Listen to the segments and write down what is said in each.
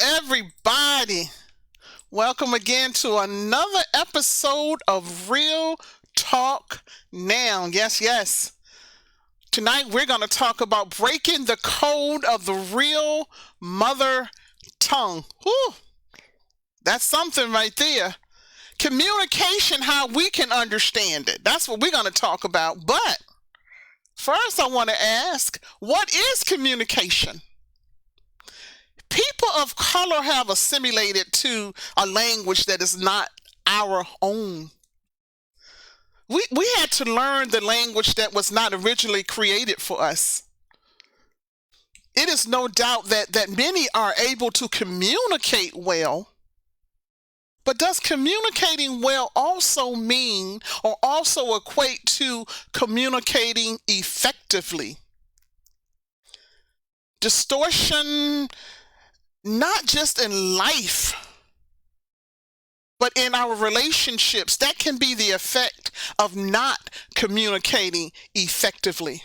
everybody. Welcome again to another episode of Real Talk Now. Yes. Tonight we're going to talk about breaking the code of the real mother tongue. Whew, that's something right there. Communication, how we can understand it. That's what we're going to talk about. But first, I want to ask, what is communication? People of color have assimilated to a language that is not our own. We had to learn the language that was not originally created for us. It is no doubt that many are able to communicate well, but does communicating well also mean or also equate to communicating effectively? Distortion, not just in life, but in our relationships, that can be the effect of not communicating effectively.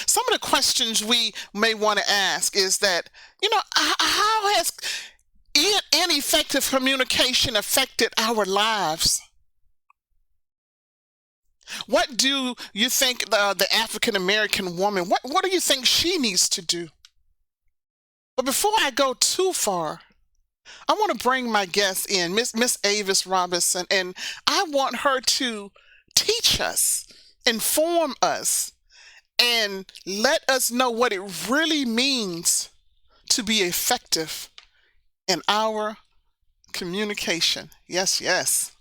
Some of the questions we may want to ask is that, how has ineffective communication affected our lives? What do you think the African American woman, what do you think she needs to do? But before I go too far, I want to bring my guest in, Miss Avis Robinson, and I want her to teach us, inform us, and let us know what it really means to be effective in our communication. Yes.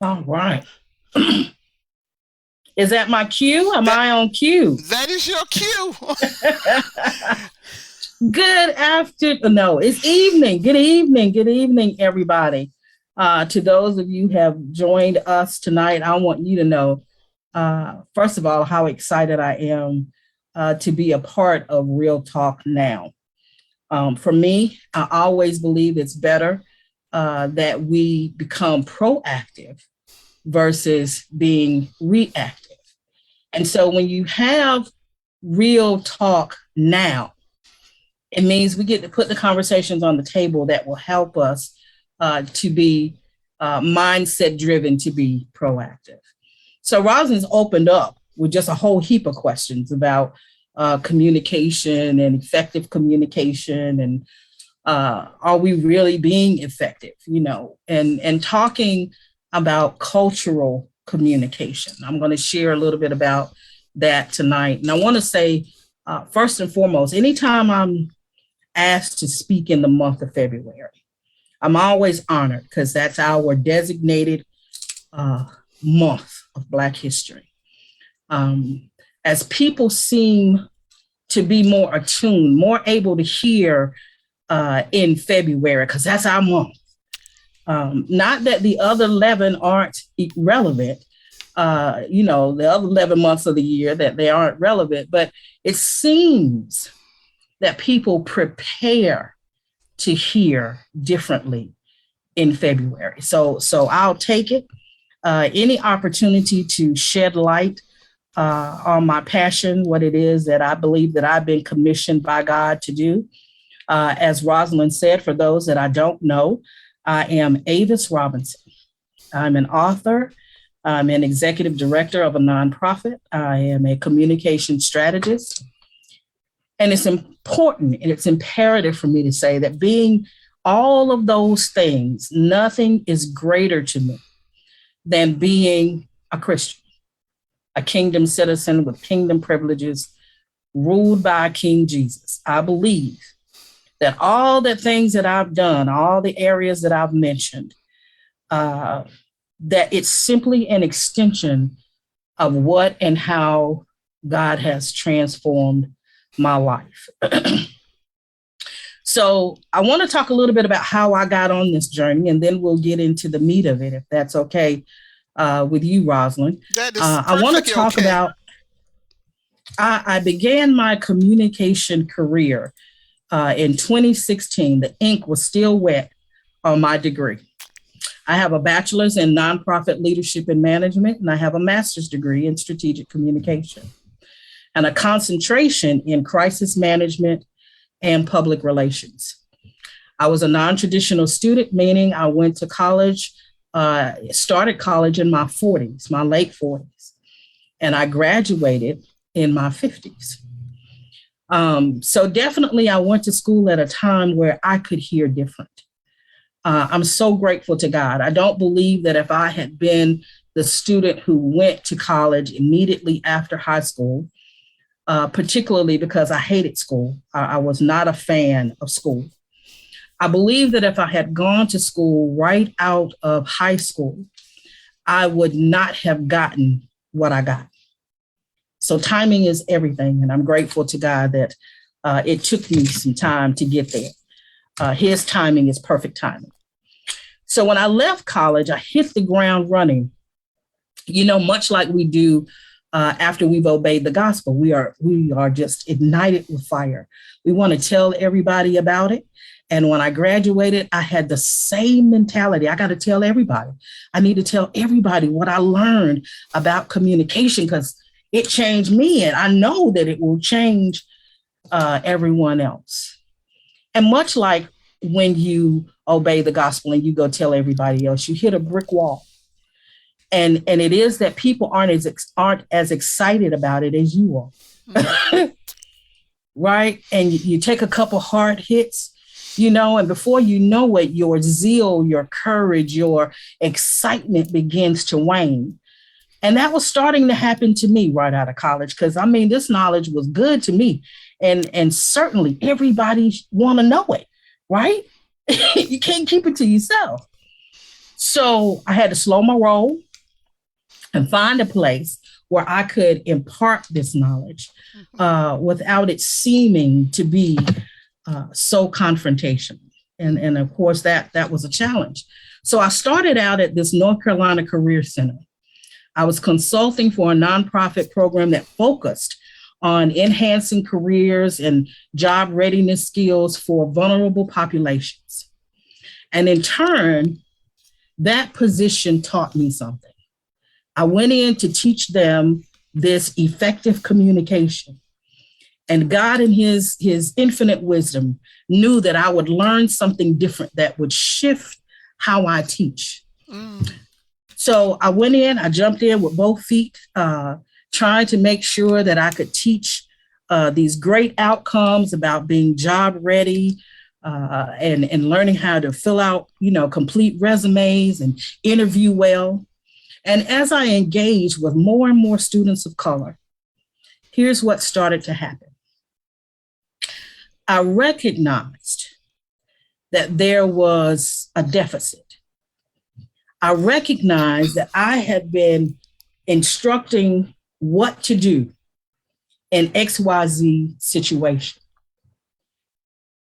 All right. Is that my cue? Am I on cue? That is your cue. Good afternoon. No, it's evening. Good evening, everybody. To those of you who have joined us tonight, I want you to know, first of all, how excited I am to be a part of Real Talk Now. For me, I always believe it's better that we become proactive versus being reactive. And so when you have Real Talk Now, it means we get to put the conversations on the table that will help us to be mindset driven, to be proactive. So Rosalind's opened up with just a whole heap of questions about communication and effective communication, and are we really being effective, and talking about cultural communication. I'm going to share a little bit about that tonight. And I want to say, first and foremost, anytime I'm asked to speak in the month of February, I'm always honored because that's our designated month of Black history. As people seem to be more attuned, more able to hear in February, because that's our month. Not that the other 11 aren't relevant, the other 11 months of the year that they aren't relevant, but it seems that people prepare to hear differently in February. So I'll take it. Any opportunity to shed light on my passion, what it is that I believe that I've been commissioned by God to do. As Rosalind said, for those that I don't know, I am Avis Robinson. I'm an author. I'm an executive director of a nonprofit. I am a communication strategist. And it's important and it's imperative for me to say that being all of those things, nothing is greater to me than being a Christian, a kingdom citizen with kingdom privileges, ruled by King Jesus. I believe that all the things that I've done, all the areas that I've mentioned, that it's simply an extension of what and how God has transformed my life. So I want to talk a little bit about how I got on this journey, and then we'll get into the meat of it, if that's okay with you, Rosalind. That is I want to talk about, I began my communication career in 2016. The ink was still wet on my degree. I have a bachelor's in nonprofit leadership and management, and I have a master's degree in strategic communication and a concentration in crisis management and public relations. I was a non traditional student, meaning I went to college, started college in my 40s, my late 40s, and I graduated in my 50s. So definitely, I went to school at a time where I could hear different. I'm so grateful to God. I don't believe that if I had been the student who went to college immediately after high school, particularly because I hated school, I was not a fan of school. I believe that if I had gone to school right out of high school, I would not have gotten what I got. So timing is everything. And I'm grateful to God that it took me some time to get there. His timing is perfect timing. So when I left college, I hit the ground running, much like we do after we've obeyed the gospel. We are just ignited with fire. We want to tell everybody about it. And when I graduated, I had the same mentality. I got to tell everybody. I need to tell everybody what I learned about communication because it changed me. And I know that it will change everyone else. And much like when you obey the gospel and you go tell everybody else, you hit a brick wall. And it is that people aren't as excited about it as you are. Mm-hmm. Right? And you take a couple hard hits, and before you know it, your zeal, your courage, your excitement begins to wane. And that was starting to happen to me right out of college because, this knowledge was good to me. And certainly everybody want to know it, right? You can't keep it to yourself. So I had to slow my roll and find a place where I could impart this knowledge without it seeming to be so confrontational. And of course, that was a challenge. So I started out at this North Carolina Career Center. I was consulting for a nonprofit program that focused on enhancing careers and job readiness skills for vulnerable populations. And in turn, that position taught me something. I went in to teach them this effective communication. And God, in his infinite wisdom, knew that I would learn something different that would shift how I teach. Mm. So I went in, I jumped in with both feet, trying to make sure that I could teach these great outcomes about being job ready and learning how to fill out, complete resumes and interview well. And as I engaged with more and more students of color, here's what started to happen. I recognized that there was a deficit. I recognized that I had been instructing what to do in XYZ situation.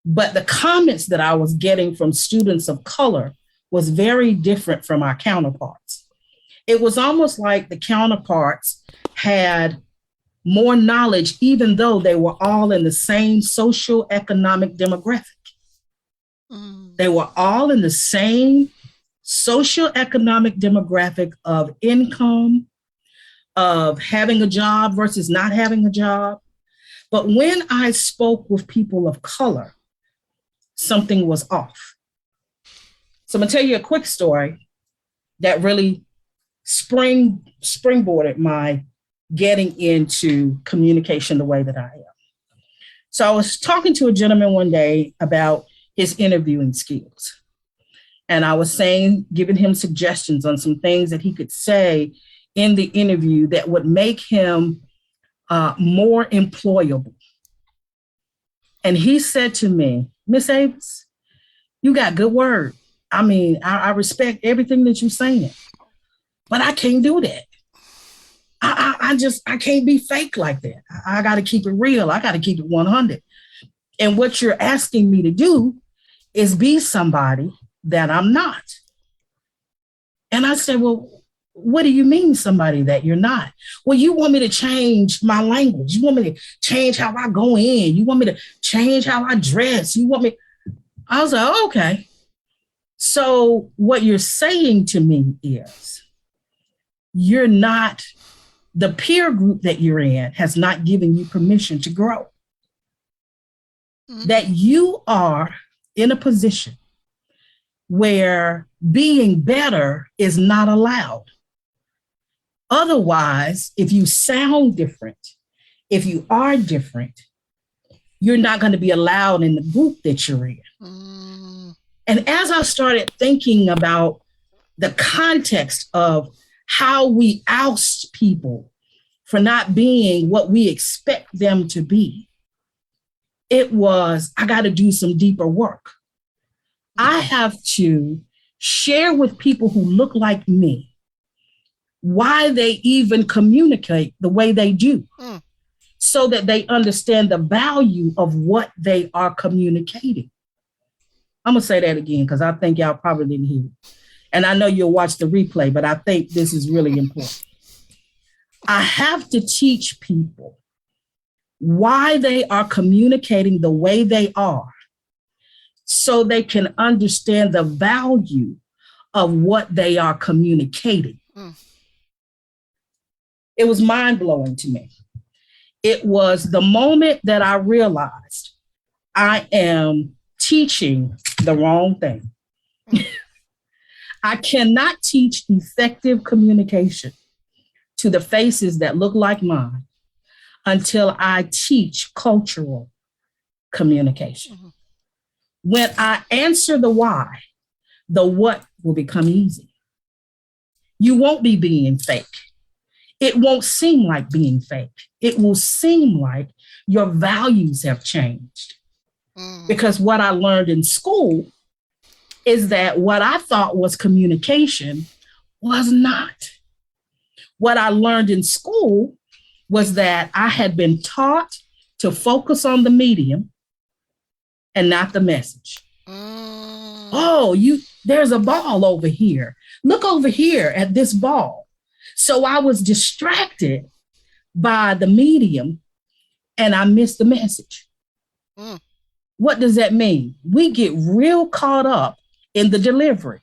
But the comments that I was getting from students of color was very different from our counterparts. It was almost like the counterparts had more knowledge, even though they were all in the same social economic demographic. Mm. They were all in the same social economic demographic of income, of having a job versus not having a job. But when I spoke with people of color, something was off. So I'm gonna tell you a quick story that really springboarded my getting into communication the way that I am. So I was talking to a gentleman one day about his interviewing skills. And I was giving him suggestions on some things that he could say in the interview that would make him more employable. And he said to me, Miss Avis, you got good word. I respect everything that you're saying, but I can't do that. I can't be fake like that. I got to keep it real. I got to keep it 100. And what you're asking me to do is be somebody that I'm not. And I said, well, what do you mean somebody that you're not? Well, you want me to change my language. You want me to change how I go in. You want me to change how I dress. You want me. I was like, oh, okay. So, what you're saying to me is you're not, the peer group that you're in has not given you permission to grow, that Mm. you are in a position where being better is not allowed. Otherwise, if you sound different, if you are different, you're not going to be allowed in the group that you're in. Mm. And as I started thinking about the context of how we oust people for not being what we expect them to be, it was, I got to do some deeper work. I have to share with people who look like me why they even communicate the way they do, Mm. so that they understand the value of what they are communicating. I'm going to say that again because I think y'all probably didn't hear it. And I know you'll watch the replay, but I think this is really important. I have to teach people why they are communicating the way they are so they can understand the value of what they are communicating. Mm. It was mind blowing to me. It was the moment that I realized I am teaching the wrong thing. Mm. I cannot teach effective communication to the faces that look like mine until I teach cultural communication. Mm. When I answer the why, the what will become easy. You won't be being fake. It won't seem like being fake. It will seem like your values have changed. Mm. Because what I learned in school is that what I thought was communication was not. What I learned in school was that I had been taught to focus on the medium and not the message. Mm. Oh, there's a ball over here. Look over here at this ball. So I was distracted by the medium and I missed the message. Mm. What does that mean? We get real caught up in the delivery.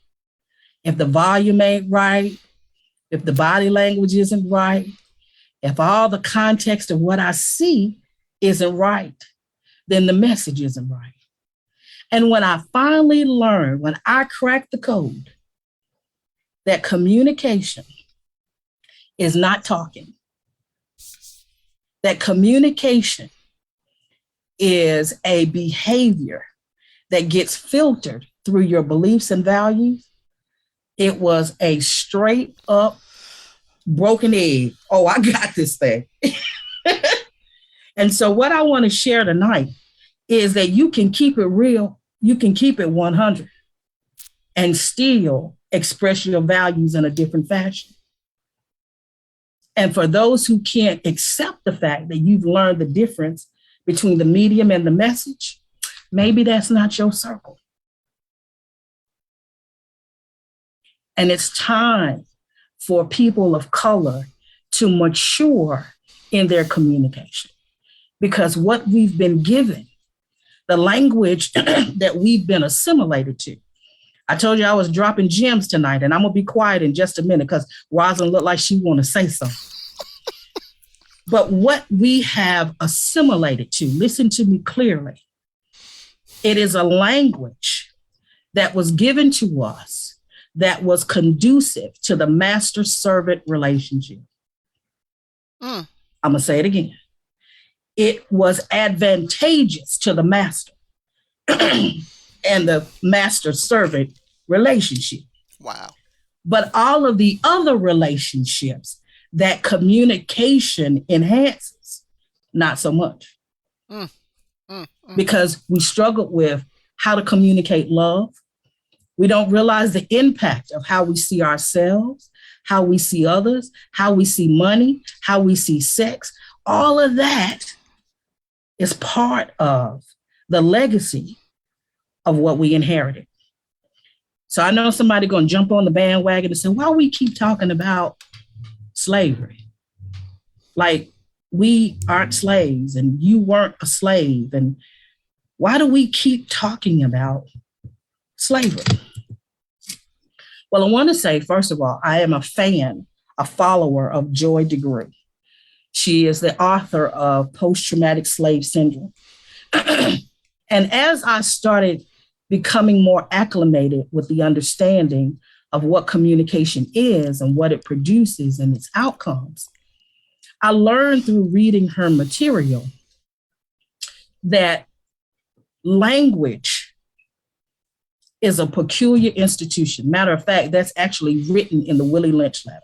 If the volume ain't right, if the body language isn't right, if all the context of what I see isn't right, then the message isn't right. And when I finally learned, when I cracked the code, that communication is not talking, that communication is a behavior that gets filtered through your beliefs and values, it was a straight up broken egg. Oh, I got this thing. And so, what I want to share tonight is that you can keep it real, you can keep it 100 and still express your values in a different fashion. And for those who can't accept the fact that you've learned the difference between the medium and the message, maybe that's not your circle. And it's time for people of color to mature in their communication. Because what we've been given, the language that we've been assimilated to, I told you I was dropping gems tonight, and I'm gonna be quiet in just a minute because Rosalind looked like she want to say something. But what we have assimilated to, listen to me clearly, it is a language that was given to us that was conducive to the master-servant relationship. Mm. I'm gonna say it again. It was advantageous to the master and the master-servant relationship. Wow. But all of the other relationships that communication enhances, not so much. Mm. Mm. Mm. Because we struggled with how to communicate love. We don't realize the impact of how we see ourselves, how we see others, how we see money, how we see sex. All of that is part of the legacy of what we inherited. So I know somebody going to jump on the bandwagon and say, why we keep talking about slavery? Like we aren't slaves and you weren't a slave. And why do we keep talking about slavery? Well, I want to say, first of all, I am a fan, a follower of Joy DeGruy. She is the author of Post Traumatic Slave Syndrome. And as I started becoming more acclimated with the understanding of what communication is and what it produces and its outcomes, I learned through reading her material that language is a peculiar institution. Matter of fact, that's actually written in the Willie Lynch letter.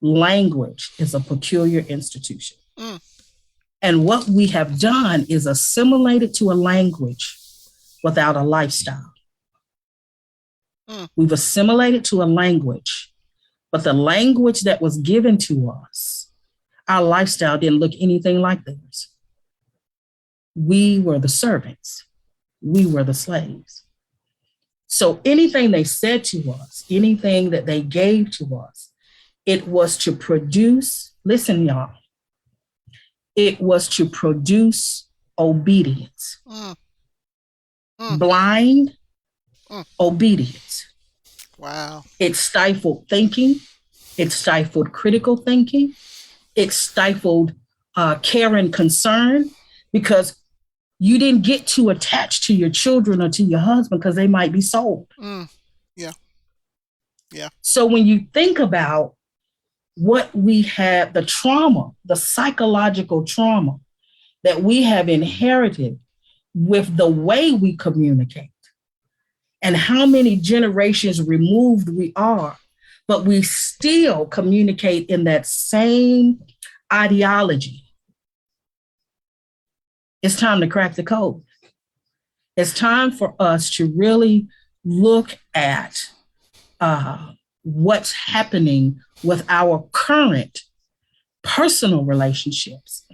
Language is a peculiar institution. Mm. And what we have done is assimilated to a language without a lifestyle. Mm. We've assimilated to a language, but the language that was given to us, our lifestyle didn't look anything like theirs. We were the servants. We were the slaves. So anything they said to us, anything that they gave to us, it was to produce, listen, y'all, it was to produce obedience. Blind obedience. Wow. It stifled thinking. It stifled critical thinking. It stifled care and concern, because you didn't get too attached to your children or to your husband because they might be sold. Yeah. Yeah. So when you think about what we have, the trauma, the psychological trauma that we have inherited with the way we communicate, and how many generations removed we are, but we still communicate in that same ideology. It's time to crack the code. It's time for us to really look at what's happening with our current personal relationships.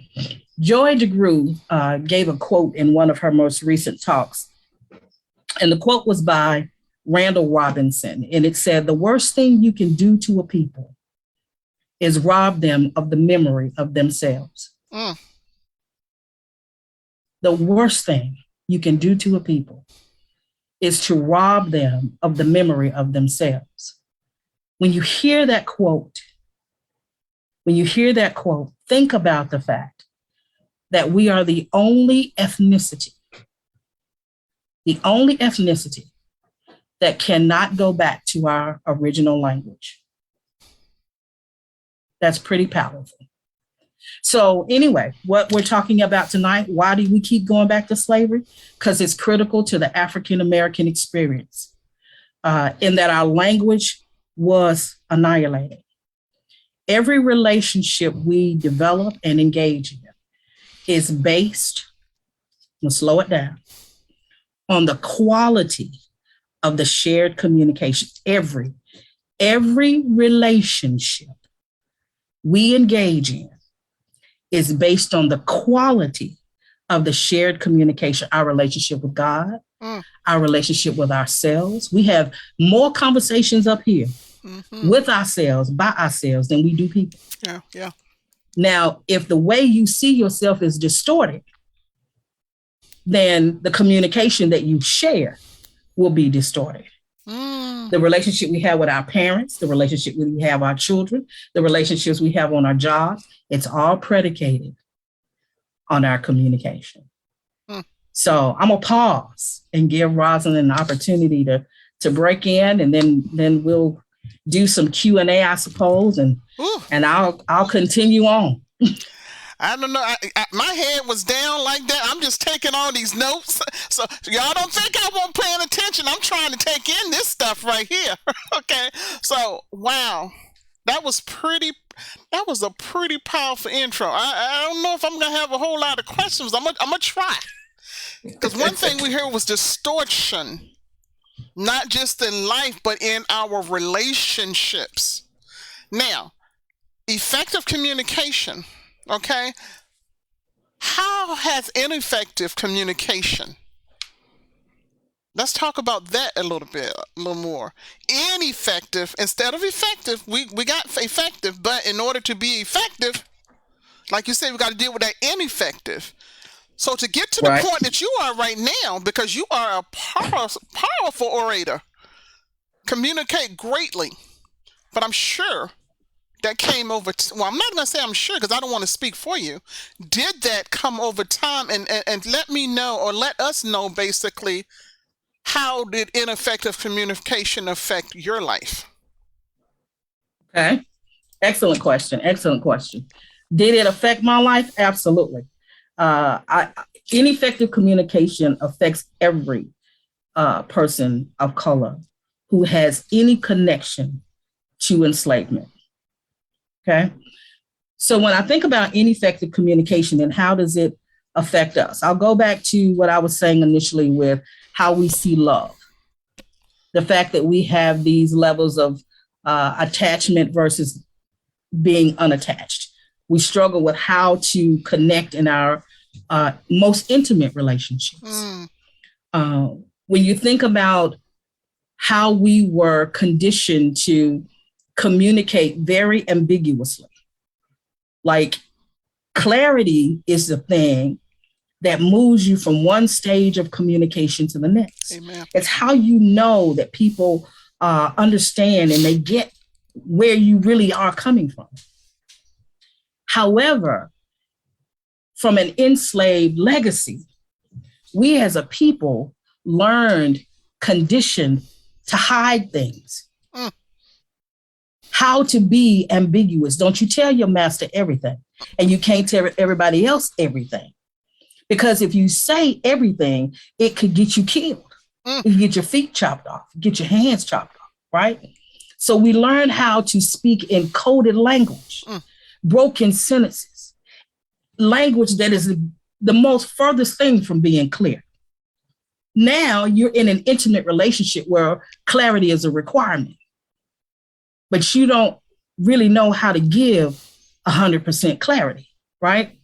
Joy DeGruy gave a quote in one of her most recent talks, and the quote was by Randall Robinson, and it said, "The worst thing you can do to a people is rob them of the memory of themselves." The worst thing you can do to a people is to rob them of the memory of themselves. When you hear that quote, think about the fact that we are the only ethnicity that cannot go back to our original language. That's pretty powerful. So anyway, what we're talking about tonight, why do we keep going back to slavery? Because it's critical to the African-American experience, in that our language was annihilated. Every relationship we develop and engage in is based, let's slow it down, on the quality of the shared communication. Every relationship we engage in is based on the quality of the shared communication, our relationship with God, our relationship with ourselves. We have more conversations up here with ourselves, by ourselves, than we do people. Yeah. Now, if the way you see yourself is distorted, then the communication that you share will be distorted. The relationship we have with our parents, the relationship we have with our children, the relationships we have on our jobs, it's all predicated on our communication. So I'm gonna pause and give Rosalind an opportunity to break in, and then we'll do some Q&A, I suppose, and I'll continue on. I don't know. My head was down like that. I'm just taking all these notes. So y'all don't think I won't paying attention. I'm trying to take in this stuff right here. Okay. So wow, that was a pretty powerful intro. I don't know if I'm gonna have a whole lot of questions. I'm gonna try. Because one thing we heard was distortion, not just in life, but in our relationships. Now, effective communication. Okay, how has ineffective communication? Let's talk about that a little more. Ineffective instead of effective. We got effective, but in order to be effective, like you said, we got to deal with that ineffective. So to get to the point that you are right now, because you are a powerful orator, communicate greatly, but I'm sure that came over. Well, I'm not going to say I'm sure because I don't want to speak for you. Did that come over time? And let me know, or let us know basically, how did ineffective communication affect your life? Okay. Excellent question. Excellent question. Did it affect my life? Absolutely. I Ineffective communication affects every person of color who has any connection to enslavement. Okay. So when I think about ineffective communication and how does it affect us, I'll go back to what I was saying initially with how we see love. The fact that we have these levels of attachment versus being unattached. We struggle with how to connect in our most intimate relationships. Mm, Uh, when you think about how we were conditioned to communicate very ambiguously, like clarity is the thing that moves you from one stage of communication to the next. amen. It's how you know that people understand and they get where you really are coming from. However, from an enslaved legacy, we as a people learned, conditioned to hide things, Mm, how to be ambiguous. Don't you tell your master everything, and you can't tell everybody else everything. Because if you say everything, it could get you killed. mm, You get your feet chopped off, get your hands chopped off, right? So we learn how to speak in coded language, mm, broken sentences, language that is the most furthest thing from being clear. Now you're in an intimate relationship where clarity is a requirement, but you don't really know how to give 100% clarity, right?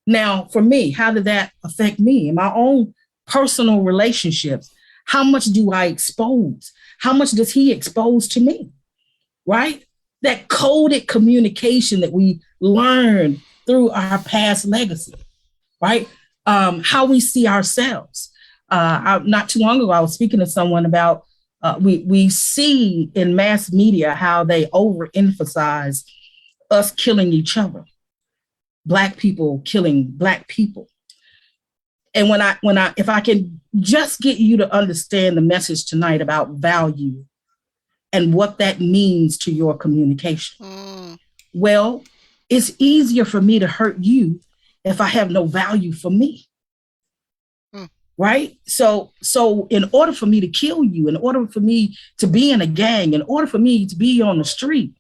Now, for me, how did that affect me in my own personal relationships? How much do I expose? How much does he expose to me? Right? That coded communication that we learned through our past legacy, right? How we see ourselves. Not too long ago, I was speaking to someone about we see in mass media how they overemphasize us killing each other, Black people killing Black people. And if I can just get you to understand the message tonight about value and what that means to your communication, mm, well, it's easier for me to hurt you if I have no value for me. mm, Right? So in order for me to kill you, in order for me to be in a gang, in order for me to be on the street,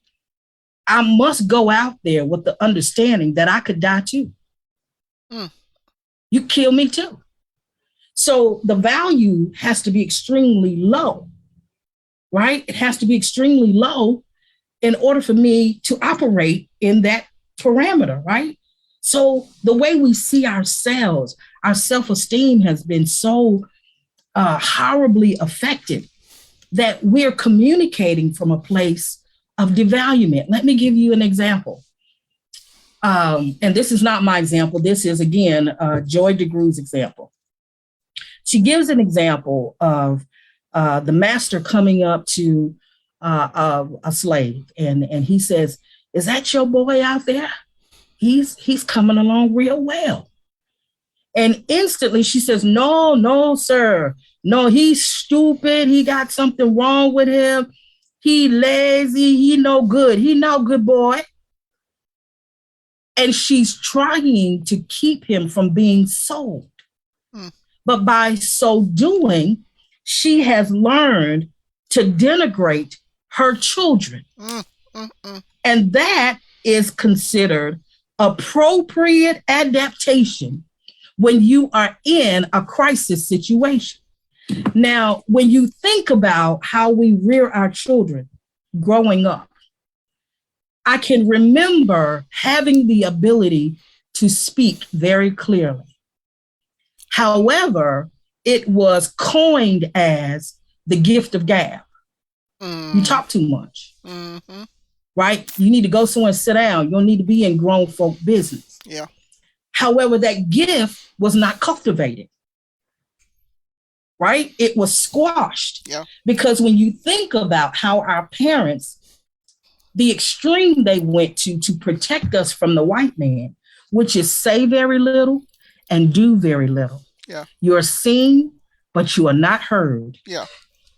I must go out there with the understanding that I could die too. mm, You kill me too. So the value has to be extremely low, right? It has to be extremely low in order for me to operate in that parameter, right? So the way we see ourselves, our self-esteem has been so horribly affected that we're communicating from a place of devaluement. Let me give you an example. And this is not my example. This is, again, Joy DeGrew's example. She gives an example of the master coming up to a slave, and he says, "Is that your boy out there? He's coming along real well." And instantly she says, "No, no, sir. No, he's stupid. He got something wrong with him. He lazy. He no good. He no good boy." And she's trying to keep him from being sold. mm, But by so doing, she has learned to denigrate her children. mm, mm, mm, And that is considered appropriate adaptation when you are in a crisis situation. Now, when you think about how we rear our children growing up, I can remember having the ability to speak very clearly. However, it was coined as the gift of gab. You mm, talk too much, mm-hmm. right? You need to go somewhere and sit down. You don't need to be in grown folk business. Yeah. However, that gift was not cultivated, right? It was squashed Yeah. because when you think about how our parents, the extreme they went to protect us from the white man, which is say very little and do very little. Yeah. You're seen, but you are not heard. Yeah.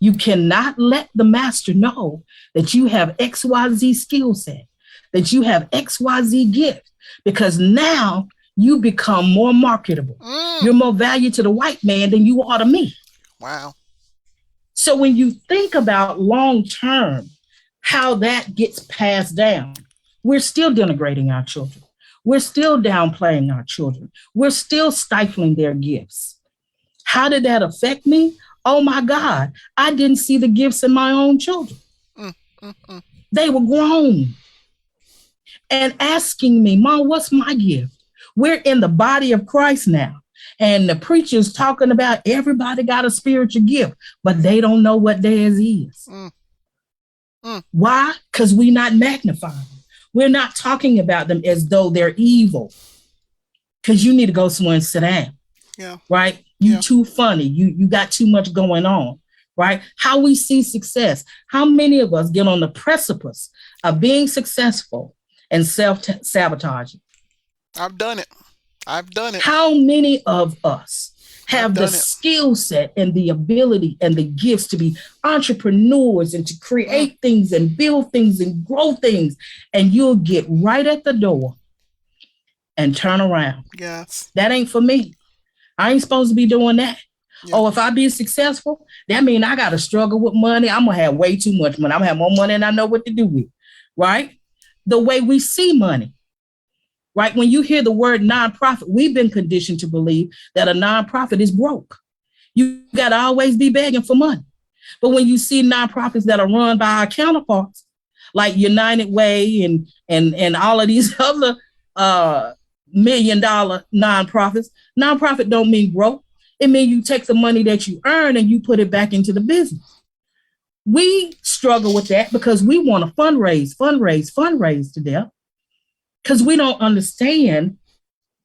You cannot let the master know that you have XYZ skill set, that you have XYZ gift, because now you become more marketable. Mm. You're more valued to the white man than you are to me. Wow. So when you think about long term, how that gets passed down, we're still denigrating our children. We're still downplaying our children. We're still stifling their gifts. How did that affect me? Oh my God, I didn't see the gifts in my own children. Mm. Mm. Mm. They were grown and asking me, Mom, what's my gift? We're in the body of Christ now. And the preacher's talking about everybody got a spiritual gift, but they don't know what theirs is. Mm. Mm. Why? Because we're not magnifying them. We're not talking about them as though they're evil. Because you need to go somewhere and sit down. Yeah. Right? You Yeah. too funny. You got too much going on. Right? How we see success. How many of us get on the precipice of being successful and self-sabotaging? I've done it. I've done it. How many of us I've have the done it. skill set and the ability and the gifts to be entrepreneurs and to Mm. create things and build things and grow things, and you'll get right at the door and turn around? Yes. That ain't for me. I ain't supposed to be doing that. Yeah. Oh, if I be successful, that means I got to struggle with money. I'm going to have way too much money. I'm going to have more money than I know what to do with, right? The way we see money, right? When you hear the word nonprofit, we've been conditioned to believe that a nonprofit is broke. You got to always be begging for money. But when you see nonprofits that are run by our counterparts, like United Way and all of these other $1 million nonprofit don't mean broke. It means you take the money that you earn and you put it back into the business. We struggle with that because we want to fundraise to death, because we don't understand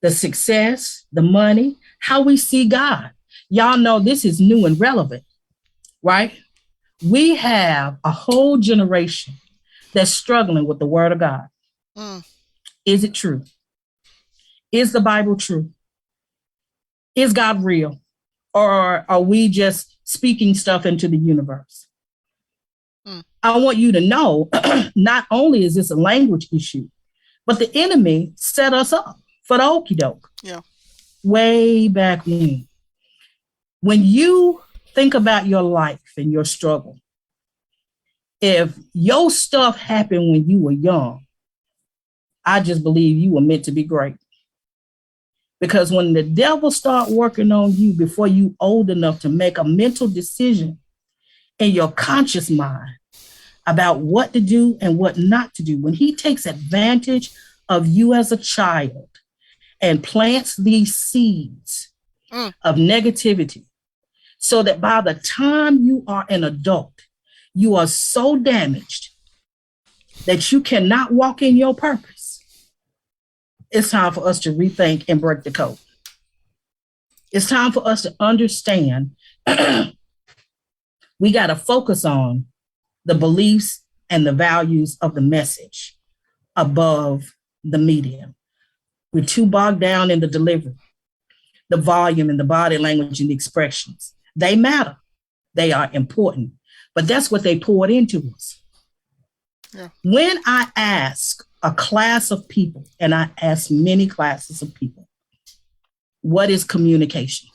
the success, the money, how we see God. Y'all know this is new and relevant, right? We have a whole generation that's struggling with the word of God. Mm. Is it true? Is the Bible true? Is God real? Or are we just speaking stuff into the universe? Mm. I want you to know, not only is this a language issue, but the enemy set us up for the okie doke. Yeah. Way back when you think about your life and your struggle, if your stuff happened when you were young, I just believe you were meant to be great. Because when the devil start working on you before you old enough to make a mental decision in your conscious mind about what to do and what not to do, when he takes advantage of you as a child and plants these seeds of negativity, so that by the time you are an adult, you are so damaged that you cannot walk in your purpose, it's time for us to rethink and break the code. It's time for us to understand we got to focus on the beliefs and the values of the message above the medium. We're too bogged down in the delivery, the volume and the body language and the expressions. They matter. They are important, but that's what they poured into us. Yeah. When I ask a class of people, and I ask many classes of people, what is communication?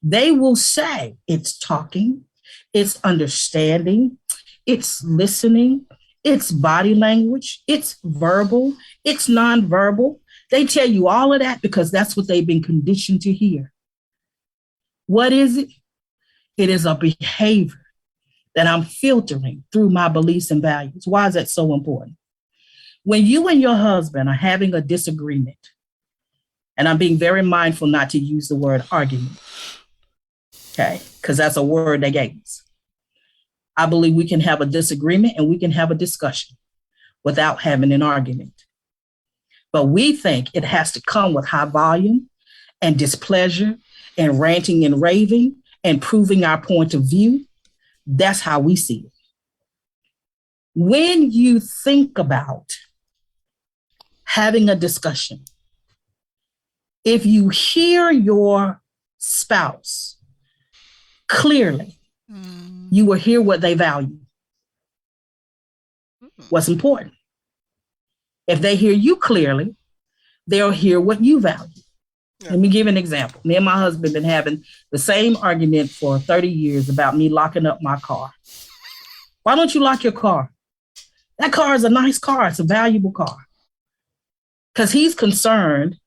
They will say it's talking, it's understanding, it's listening, it's body language, it's verbal, it's nonverbal. They tell you all of that because that's what they've been conditioned to hear. What is it? It is a behavior that I'm filtering through my beliefs and values. Why is that so important? When you and your husband are having a disagreement, and I'm being very mindful not to use the word argument, okay, because that's a word they gave us. I believe we can have a disagreement and we can have a discussion without having an argument. But we think it has to come with high volume and displeasure and ranting and raving and proving our point of view, that's how we see it. When you think about having a discussion, if you hear your spouse clearly, you will hear what they value, what's important. If they hear you clearly, they'll hear what you value. Yeah. Let me give an example. Me and my husband been having the same argument for 30 years about me locking up my car. Why don't you lock your car? That car is a nice car. It's a valuable car. Because he's concerned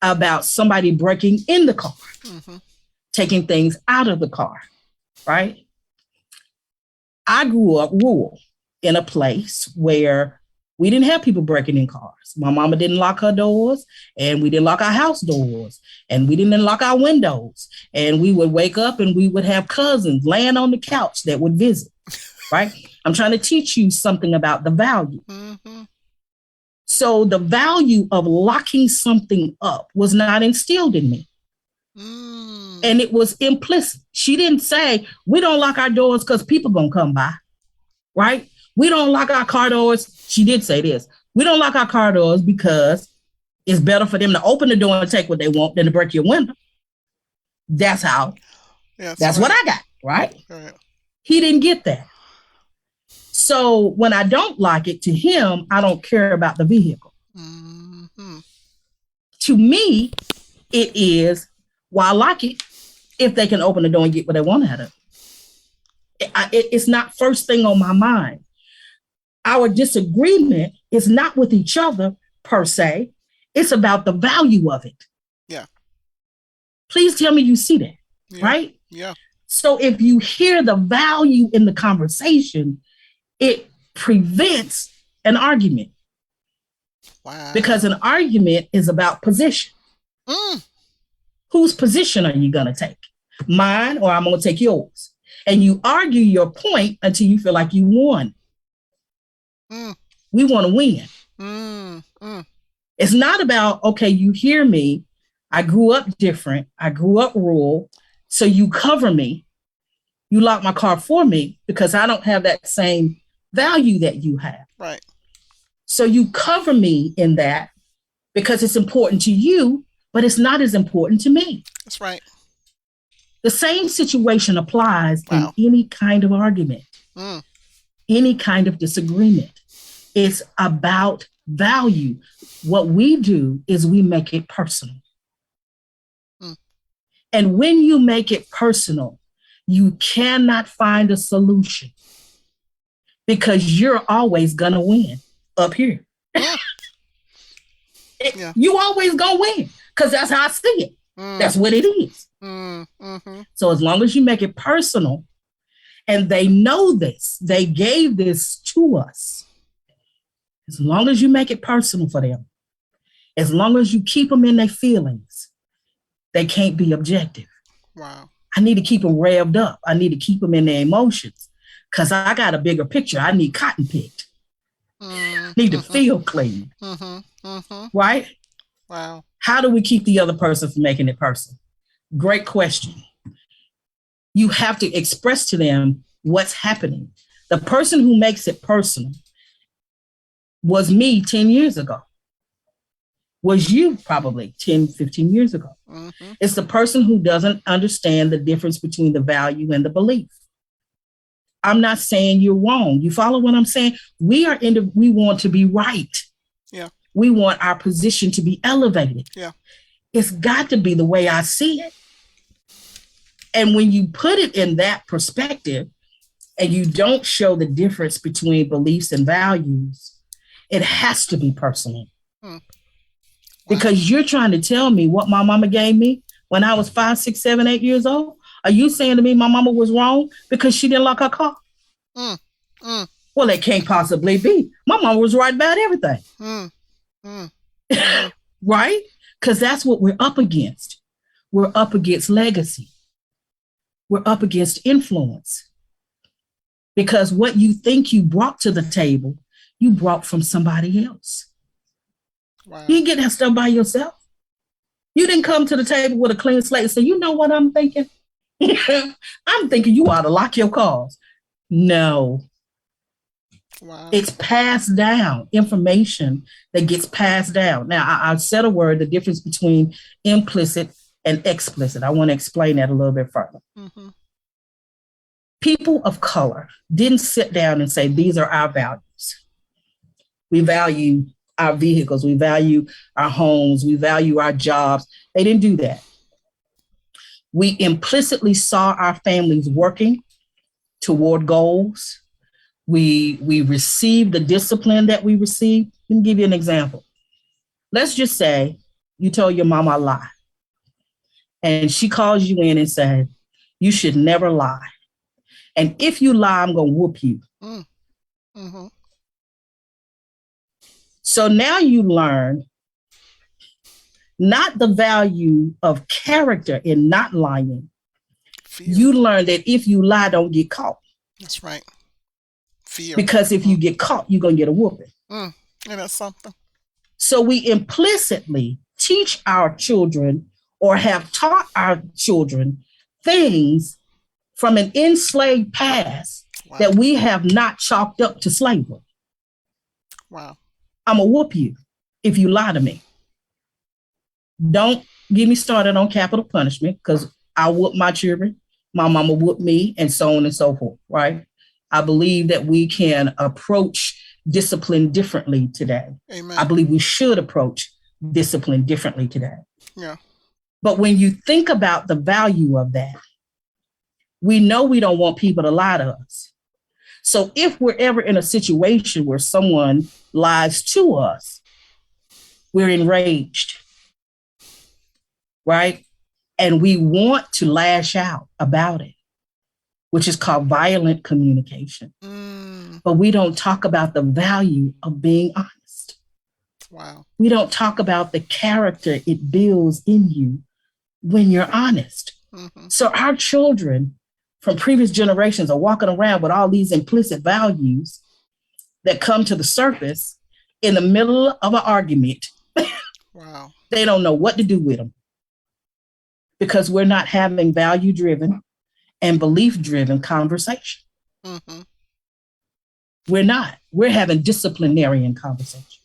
about somebody breaking in the car, taking things out of the car, right? I grew up rural in a place where we didn't have people breaking in cars. My mama didn't lock her doors, and we didn't lock our house doors, and we didn't lock our windows. And we would wake up and we would have cousins laying on the couch that would visit, right? I'm trying to teach you something about the value. So the value of locking something up was not instilled in me. And it was implicit. She didn't say, we don't lock our doors because people going to come by, right? We don't lock our car doors. She did say this. We don't lock our car doors because it's better for them to open the door and take what they want than to break your window. That's how. That's right. What I got, right? He didn't get that. So when I don't like it, to him, I don't care about the vehicle. To me, it is, well, I like it if they can open the door and get what they want out of it. It's not first thing on my mind. Our disagreement is not with each other per se. It's about the value of it. Yeah. Please tell me you see that, right? Yeah. So if you hear the value in the conversation, it prevents an argument. Wow. Because an argument is about position. Whose position are you going to take? Mine, or I'm going to take yours? And you argue your point until you feel like you won. We want to win. It's not about, okay, you hear me. I grew up different. I grew up rural. So you cover me. You lock my car for me because I don't have that same value that you have. Right. So you cover me in that because it's important to you, but it's not as important to me. That's right. The same situation applies in any kind of argument, any kind of disagreement. It's about value. What we do is we make it personal. And when you make it personal, you cannot find a solution because you're always going to win up here. You always going to win because that's how I see it. That's what it is. So as long as you make it personal, and they know this, they gave this to us. As long as you make it personal for them, as long as you keep them in their feelings, they can't be objective. Wow. I need to keep them revved up. I need to keep them in their emotions because I got a bigger picture. I need cotton picked. Need to feel clean. Right? Wow. How do we keep the other person from making it personal? Great question. You have to express to them what's happening. The person who makes it personal was me 10 years ago. Was you probably 10, 15 years ago. It's the person who doesn't understand the difference between the value and the belief. I'm not saying you're wrong. You follow what I'm saying? We want to be right. Yeah. We want our position to be elevated. Yeah. It's got to be the way I see it. And when you put it in that perspective and you don't show the difference between beliefs and values, it has to be personal. Wow. Because you're trying to tell me what my mama gave me when I was 5, 6, 7, 8 years old. Are you saying to me my mama was wrong because she didn't lock her car? Well, it can't possibly be. My mama was right about everything. Right? Because that's what we're up against. We're up against legacy. We're up against influence. Because what you think you brought to the table, you brought from somebody else. Wow. You didn't get that stuff by yourself. You didn't come to the table with a clean slate and say, you know what I'm thinking? I'm thinking you ought to lock your cars. No, Wow. it's passed down information that gets passed down. Now, I said a word, the difference between implicit and explicit. I want to explain that a little bit further. Mm-hmm. People of color didn't sit down and say, these are our values. We value our vehicles, we value our homes, we value our jobs. They didn't do that. We implicitly saw our families working toward goals. We received the discipline that we received. Let me give you an example. Let's just say you told your mama a lie, and she calls you in and said, you should never lie. And if you lie, I'm going to whoop you. Mm-hmm. So now you learn not the value of character in not lying. Fear. You learn that if you lie, don't get caught. That's right. Fear. Because if you get caught, you're going to get a whooping. And that's something. So we implicitly teach our children or have taught our children things from an enslaved past that we have not chalked up to slavery. Wow. I'm going to whoop you if you lie to me. Don't get me started on capital punishment, because I whoop my children, my mama whooped me, and so on and so forth, right? I believe that we can approach discipline differently today. Amen. I believe we should approach discipline differently today. Yeah. But when you think about the value of that, we know we don't want people to lie to us. So if we're ever in a situation where someone lies to us, we're enraged, right? And we want to lash out about it, which is called violent communication. But we don't talk about the value of being honest. Wow. We don't talk about the character it builds in you when you're honest. Mm-hmm. So our children from previous generations are walking around with all these implicit values that come to the surface in the middle of an argument. Wow. They don't know what to do with them because we're not having value-driven and belief-driven conversation. Mm-hmm. We're not. We're having disciplinarian conversation.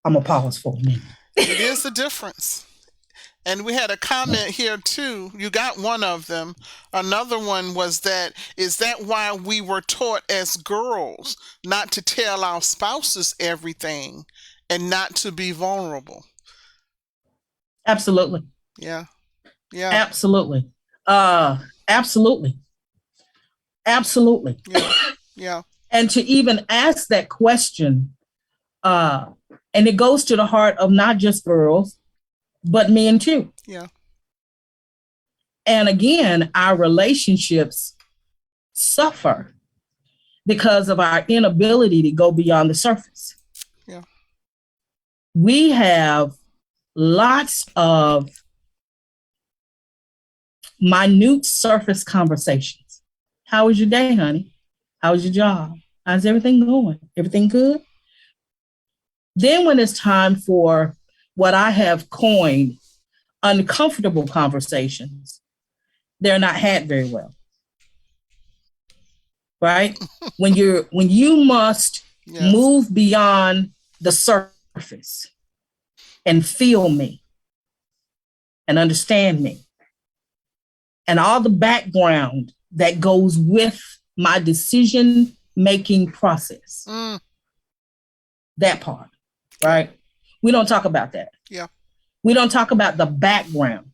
I'm going to pause for a minute. It is the difference. And we had a comment here too. You got one of them. Another one was that, is that why we were taught as girls not to tell our spouses everything and not to be vulnerable? Absolutely. Yeah. Yeah. Absolutely. Absolutely. Absolutely. Yeah. Yeah. And to even ask that question, and it goes to the heart of not just girls, but men too. Yeah. And again, our relationships suffer because of our inability to go beyond the surface. Yeah. We have lots of minute surface conversations. How was your day, honey? How was your job? How's everything going? Everything good? Then when it's time for what I have coined uncomfortable conversations, they're not had very well. Right? when you must move beyond the surface and feel me and understand me and all the background that goes with my decision making process. That part, right? We don't talk about that. Yeah. We don't talk about the background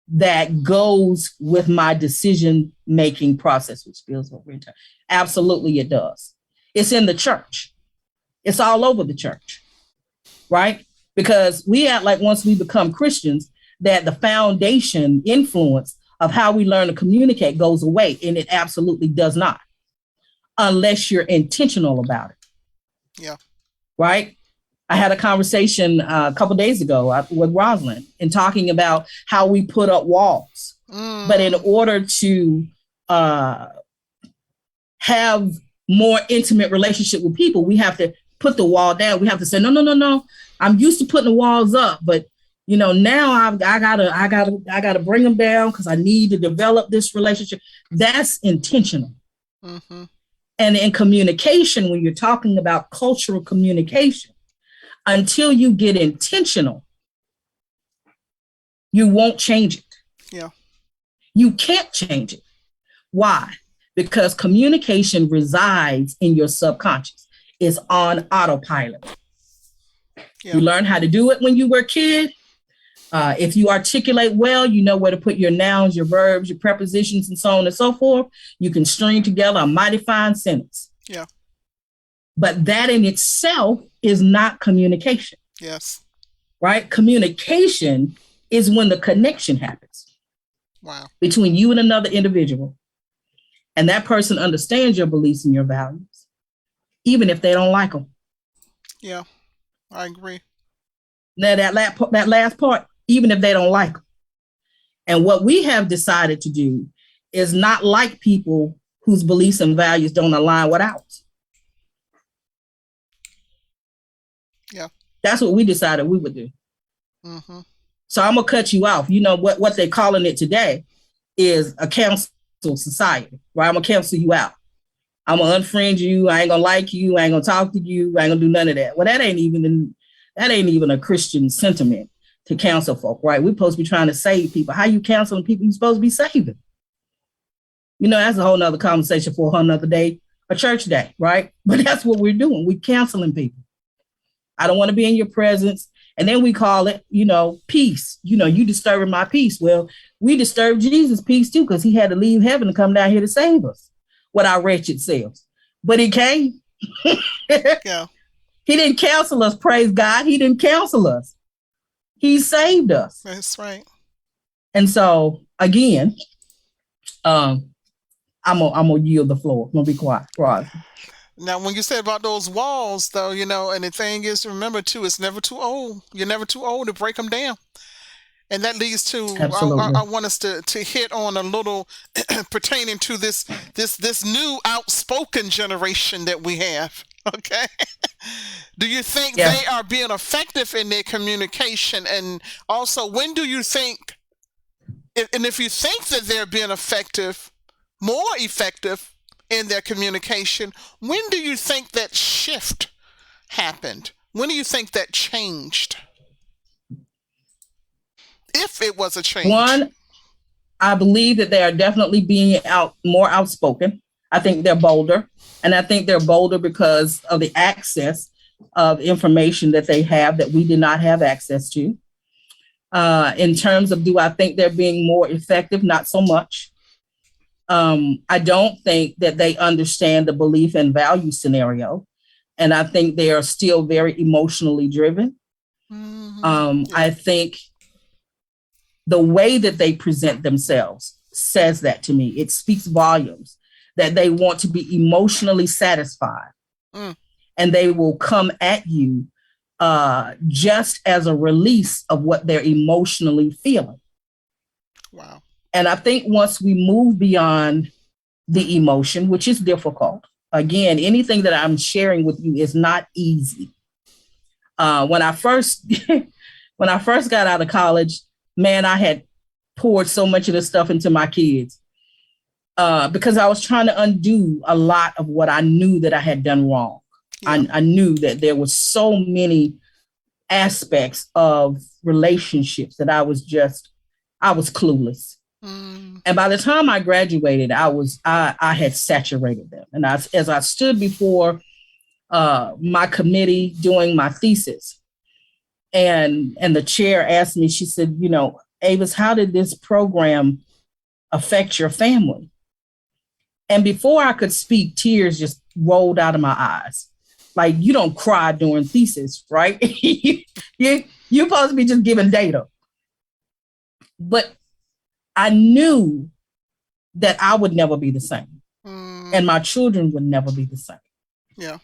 that goes with my decision making process, which feels over in time. Absolutely, it does. It's in the church. It's all over the church, right? Because we act like once we become Christians, that the foundation influence of how we learn to communicate goes away, and it absolutely does not, unless you're intentional about it. Yeah. Right? I had a conversation a couple of days ago with Rosalind and talking about how we put up walls. But in order to have more intimate relationship with people, we have to put the wall down. We have to say, no. I'm used to putting the walls up, but Now I gotta bring them down because I need to develop this relationship. That's intentional. Mm-hmm. And in communication, when you're talking about cultural communication, until you get intentional, you won't change it. Yeah. You can't change it. Why? Because communication resides in your subconscious. It's on autopilot. You Yeah. learn how to do it when you were a kid. If you articulate well, you know where to put your nouns, your verbs, your prepositions, and so on and so forth. You can string together a mighty fine sentence. Yeah. But that in itself is not communication, Yes. right? Communication is when the connection happens Wow. between you and another individual, and that person understands your beliefs and your values, even if they don't like them. Yeah. I agree. Now, that last part, even if they don't like them. And what we have decided to do is not like people whose beliefs and values don't align with ours. Yeah. That's what we decided we would do. Mm-hmm. So I'm gonna cut you off. You know what they're calling it today is a cancel society, right? I'm gonna cancel you out. I'm gonna unfriend you. I ain't gonna like you. I ain't gonna talk to you. I ain't gonna do none of that. Well, that ain't even a Christian sentiment to counsel folk, right? We're supposed to be trying to save people. How you counseling people you're supposed to be saving? That's a whole nother conversation for a whole nother day, a church day, right? But that's what we're doing. We're counseling people. I don't want to be in your presence. And then we call it, peace. You disturbing my peace. Well, we disturbed Jesus' peace too, because he had to leave heaven to come down here to save us with our wretched selves. But he came. Yeah. He didn't counsel us, praise God. He didn't counsel us. He saved us. That's right. And so again, um, I'm gonna yield the floor. I'm gonna be quiet. Right. Now, when you said about those walls, though, and the thing is, remember too, it's never too old. You're never too old to break them down. And that leads to I Absolutely. want us to hit on a little pertaining to this new outspoken generation that we have. Okay, do you think Yeah. they are being effective in their communication? And also, when do you think, and if you think that they're being effective, more effective in their communication, when do you think that shift happened? When do you think that changed? If it was a change. One, I believe that they are definitely being more outspoken. I think they're bolder, and I think they're bolder because of the access of information that they have that we did not have access to. In terms of, do I think they're being more effective? Not so much. I don't think that they understand the belief and value scenario, and I think they are still very emotionally driven. Yeah. I think the way that they present themselves says that to me. It speaks volumes that they want to be emotionally satisfied, Mm. and they will come at you just as a release of what they're emotionally feeling. Wow. And I think once we move beyond the emotion, which is difficult, again, anything that I'm sharing with you is not easy. When I first when I first got out of college, man, I had poured so much of this stuff into my kids because I was trying to undo a lot of what I knew that I had done wrong. Yeah. I knew that there were so many aspects of relationships that I was clueless. Mm. And by the time I graduated, I had saturated them. And as I stood before my committee doing my thesis, and the chair asked me, she said, Avis, how did this program affect your family? And before I could speak, tears just rolled out of my eyes. Like, you don't cry during thesis, right? You're supposed to be just giving data. But I knew that I would never be the same. Mm. And my children would never be the same. Yeah.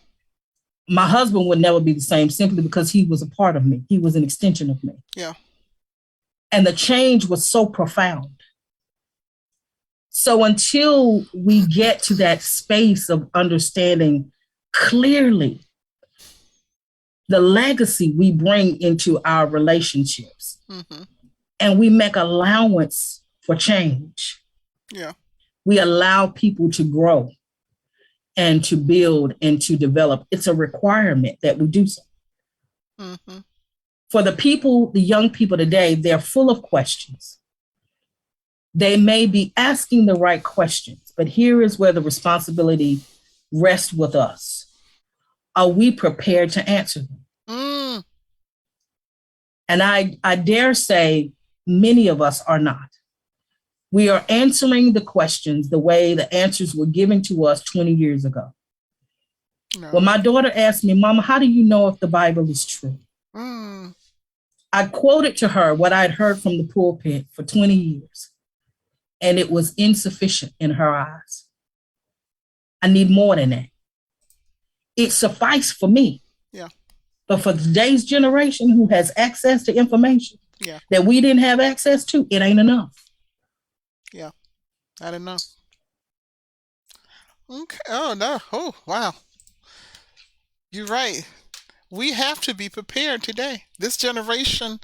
My husband would never be the same simply because he was a part of me. He was an extension of me. Yeah. And the change was so profound. So until we get to that space of understanding clearly the legacy we bring into our relationships, Mm-hmm. and we make allowance for change. Yeah. We allow people to grow and to build and to develop. It's a requirement that we do so. Mm-hmm. For the people, the young people today, they're full of questions. They may be asking the right questions, but here is where the responsibility rests with us. Are we prepared to answer them? Mm. And I dare say many of us are not. We are answering the questions the way the answers were given to us 20 years ago. When No. my daughter asked me, Mama, how do you know if the Bible is true? Mm. I quoted to her what I'd heard from the pulpit for 20 years, and it was insufficient in her eyes. I need more than that. It sufficed for me. Yeah. But for today's generation who has access to information Yeah. that we didn't have access to, it ain't enough. Yeah. I don't know. Okay. Oh no. Oh wow. You're right. We have to be prepared today. This generation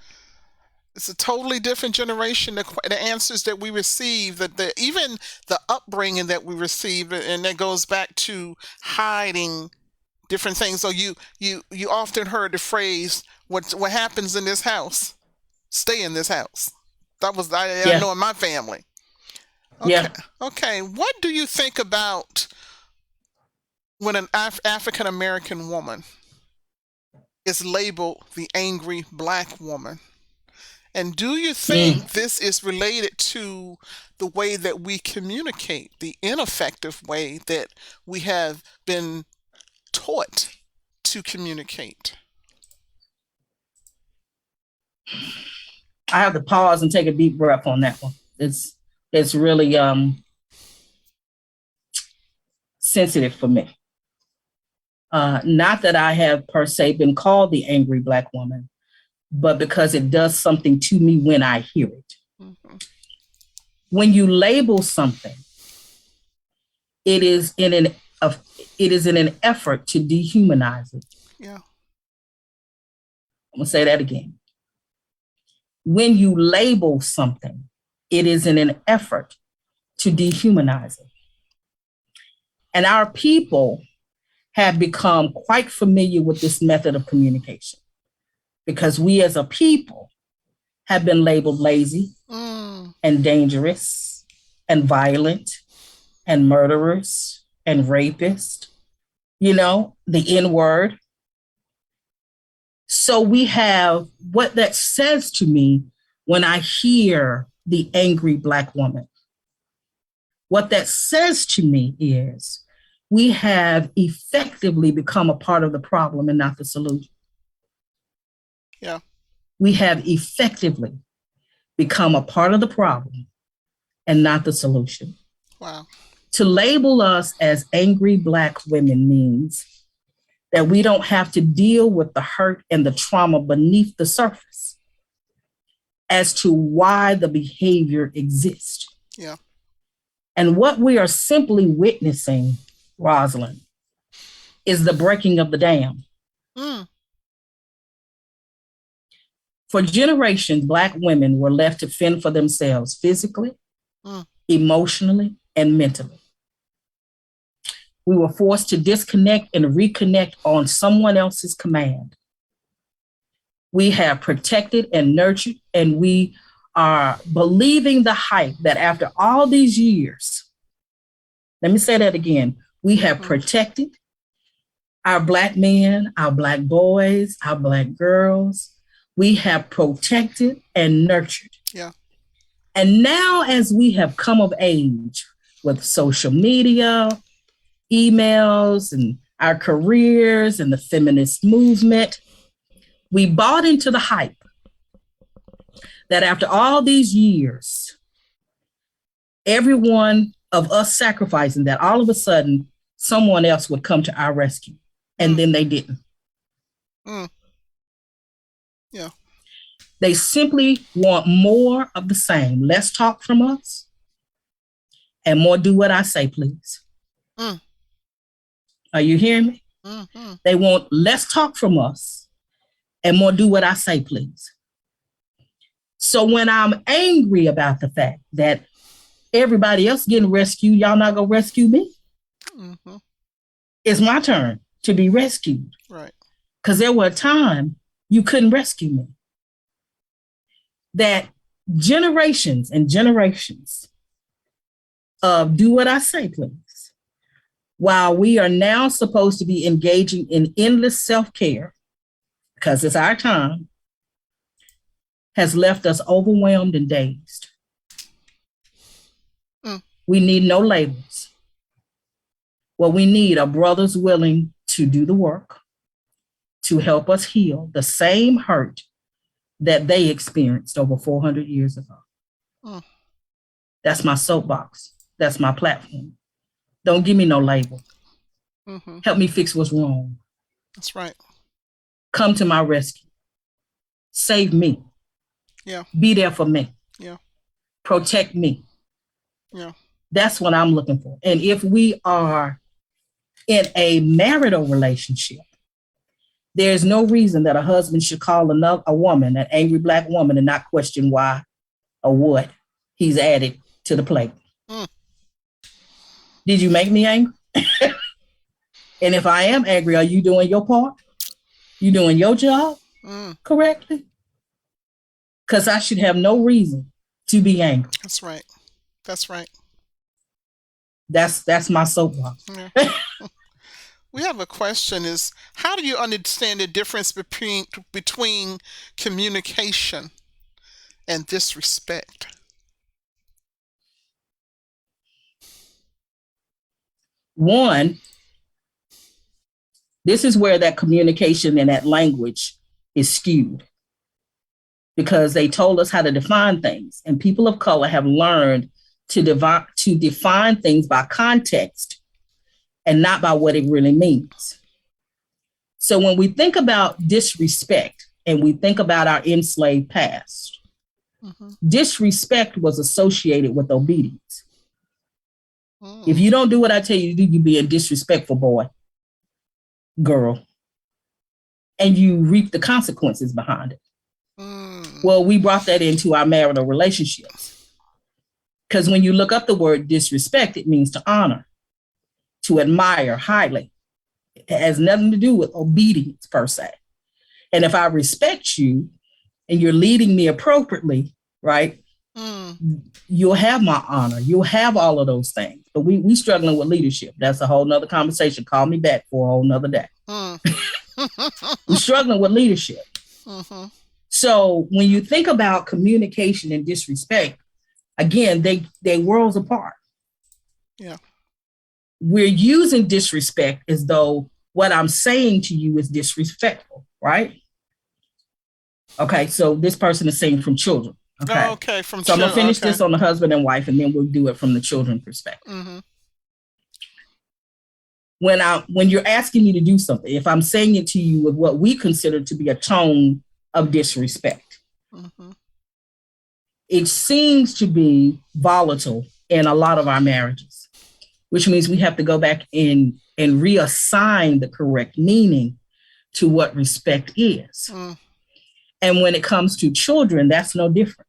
is a totally different generation. The answers that we receive, even the upbringing that we receive, and that goes back to hiding different things. So you often heard the phrase, "What happens in this house, stay in this house." That was I Yeah, know in my family. Okay, yeah. okay. What do you think about when an African American woman is labeled the angry black woman? And do you Mm. think this is related to the way that we communicate, the ineffective way that we have been taught to communicate? I have to pause and take a deep breath on that one. It's really sensitive for me. Not that I have per se been called the angry black woman, but because it does something to me when I hear it. Mm-hmm. When you label something, it is in an it is in an effort to dehumanize it. Yeah. I'm gonna say that again. When you label something, it is in an effort to dehumanize it. And our people have become quite familiar with this method of communication because we as a people have been labeled lazy Mm. and dangerous and violent and murderers and rapists, the N word. So we have what that says to me when I hear the angry black woman. What that says to me is we have effectively become a part of the problem and not the solution. Yeah. We have effectively become a part of the problem and not the solution. Wow. To label us as angry black women means that we don't have to deal with the hurt and the trauma beneath the surface as to why the behavior exists. Yeah. And what we are simply witnessing, Rosalind, is the breaking of the dam. Mm. For generations, Black women were left to fend for themselves physically, Mm. emotionally, and mentally. We were forced to disconnect and reconnect on someone else's command. We have protected and nurtured, and we are believing the hype that after all these years, let me say that again, we have Mm-hmm. protected our Black men, our Black boys, our Black girls. We have protected and nurtured. Yeah. And now, as we have come of age with social media, emails, and our careers and the feminist movement, we bought into the hype that after all these years, everyone of us sacrificing, that all of a sudden someone else would come to our rescue. And Mm. then they didn't. Mm. Yeah. They simply want more of the same. Less talk from us and more do what I say, please. Mm. Are you hearing me? Mm-hmm. They want less talk from us and more do what I say, please. So when I'm angry about the fact that everybody else getting rescued, y'all not gonna rescue me. Mm-hmm. It's my turn to be rescued. Right. Because there were a time you couldn't rescue me. That generations and generations of do what I say, please, while we are now supposed to be engaging in endless self-care, because it's our time, has left us overwhelmed and dazed. Mm. We need no labels. What we need are brothers willing to do the work to help us heal the same hurt that they experienced over 400 years ago. Mm. That's my soapbox. That's my platform. Don't give me no label. Mm-hmm. Help me fix what's wrong. That's right. Come to my rescue. Save me. Yeah. Be there for me. Yeah. Protect me. Yeah. That's what I'm looking for. And if we are in a marital relationship, there's no reason that a husband should call a woman, an angry Black woman, and not question why or what he's added to the plate. Mm. Did you make me angry? And if I am angry, are you doing your part? You doing your job correctly? Because I should have no reason to be angry. That's right. That's right. That's my soapbox. Yeah. We have a question is how do you understand the difference between communication and disrespect? One, this is where that communication and that language is skewed because they told us how to define things, and people of color have learned to define things by context and not by what it really means. So when we think about disrespect and we think about our enslaved past, disrespect was associated with obedience. If you don't do what I tell you to do, you be a disrespectful boy, girl, and you reap the consequences behind it. Well, we brought that into our marital relationships. Because when you look up the word disrespect, it means to honor, to admire highly. It has nothing to do with obedience per se. And if I respect you and you're leading me appropriately, right, you'll have my honor. You'll have all of those things. But we struggling with leadership. That's a whole nother conversation. Call me back for a whole nother day. We're struggling with leadership. So when you think about communication and disrespect, again, they worlds apart. Yeah. We're using disrespect as though what I'm saying to you is disrespectful, right? Okay, so this person is saying from children. Okay. Okay, from so I'm gonna finish this on the husband and wife, and then we'll do it from the children perspective. When you're asking me to do something, if I'm saying it to you with what we consider to be a tone of disrespect, it seems to be volatile in a lot of our marriages, which means we have to go back and reassign the correct meaning to what respect is. And when it comes to children, that's no different.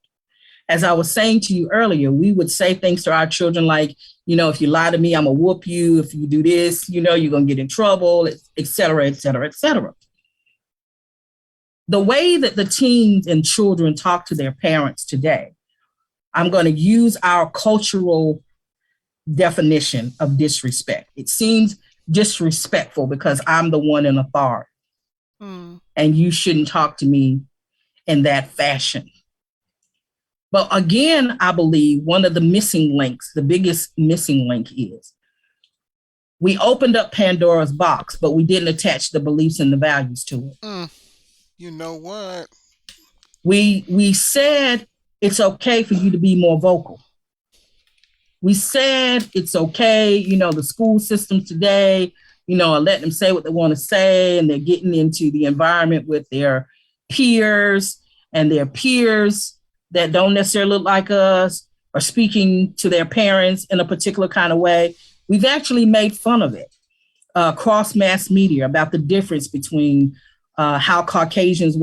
As I was saying to you earlier, we would say things to our children like, if you lie to me, I'm gonna whoop you. If you do this, you're gonna get in trouble, et cetera, et cetera, et cetera. The way that the teens and children talk to their parents today, I'm going to use our cultural definition of disrespect. It seems disrespectful because I'm the one in authority, and you shouldn't talk to me in that fashion. But again, I believe one of the missing links, the biggest missing link is we opened up Pandora's box, but we didn't attach the beliefs and the values to it. You know what? We said it's okay for you to be more vocal. We said it's okay, the school systems today, are letting them say what they want to say, and they're getting into the environment with their peers, and their peers that don't necessarily look like us are speaking to their parents in a particular kind of way. We've actually made fun of it across mass media about the difference between how Caucasians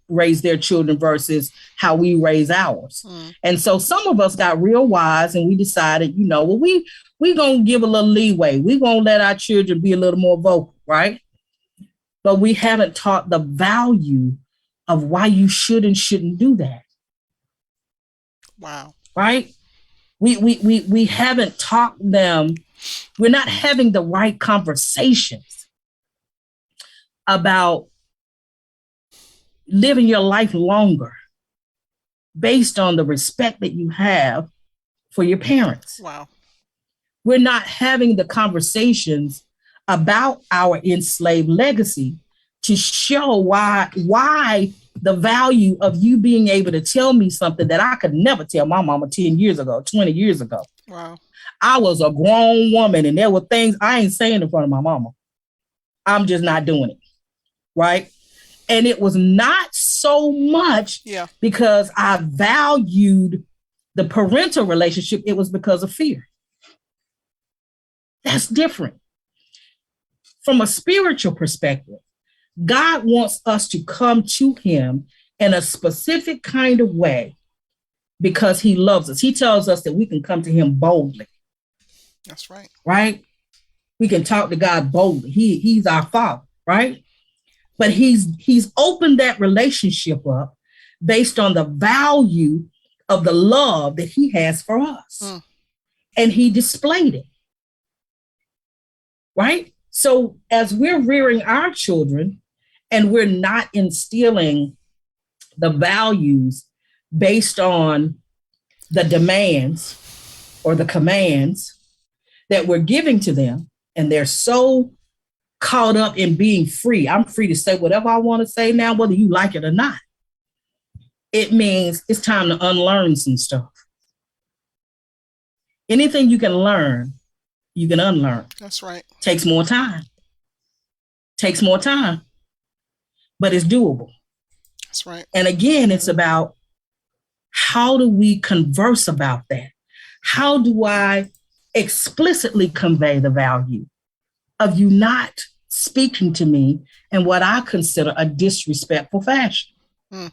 raise their children versus how we raise ours. Mm. And so some of us got real wise and we decided, well, we gonna give a little leeway. We gonna let our children be a little more vocal, right? But we haven't taught the value of why you should and shouldn't do that. Wow. Right? We haven't taught them, we're not having the right conversations about living your life longer based on the respect that you have for your parents. Wow. We're not having the conversations about our enslaved legacy to show why the value of you being able to tell me something that I could never tell my mama 10 years ago, 20 years ago. Wow. I was a grown woman and there were things I ain't saying in front of my mama. I'm just not doing it. Right? And it was not so much because I valued the parental relationship. It was because of fear. That's different. From a spiritual perspective, God wants us to come to him in a specific kind of way because he loves us. He tells us that we can come to him boldly. That's right. Right? We can talk to God boldly. He's our Father, right? But he's opened that relationship up based on the value of the love that he has for us. Mm. And he displayed it. Right? So as we're rearing our children and we're not instilling the values based on the demands or the commands that we're giving to them, and they're so caught up in being free. I'm free to say whatever I want to say now, whether you like it or not. It means it's time to unlearn some stuff. Anything you can learn, you can unlearn. That's right. Takes more time. Takes more time, but it's doable. That's right. And again, it's about how do we converse about that? How do I explicitly convey the value of you not speaking to me in what I consider a disrespectful fashion? Mm.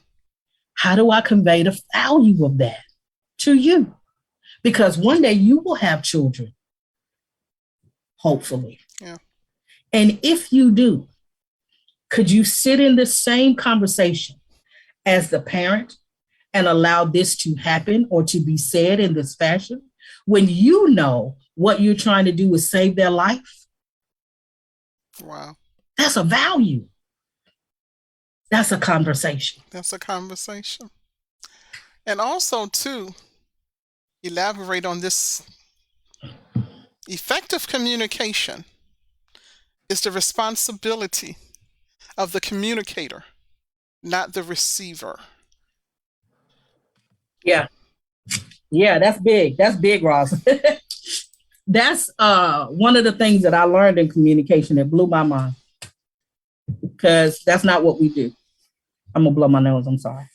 How do I convey the value of that to you? Because one day you will have children, hopefully. Yeah. And if you do, could you sit in the same conversation as the parent and allow this to happen or to be said in this fashion when you know what you're trying to do is save their life? Wow. That's a value. That's a conversation. That's a conversation. And also, too, elaborate on this. Effective communication is the responsibility of the communicator, not the receiver. Yeah. Yeah, that's big. That's big, Ross. That's one of the things that I learned in communication that blew my mind. Because that's not what we do. I'm gonna blow my nose, I'm sorry.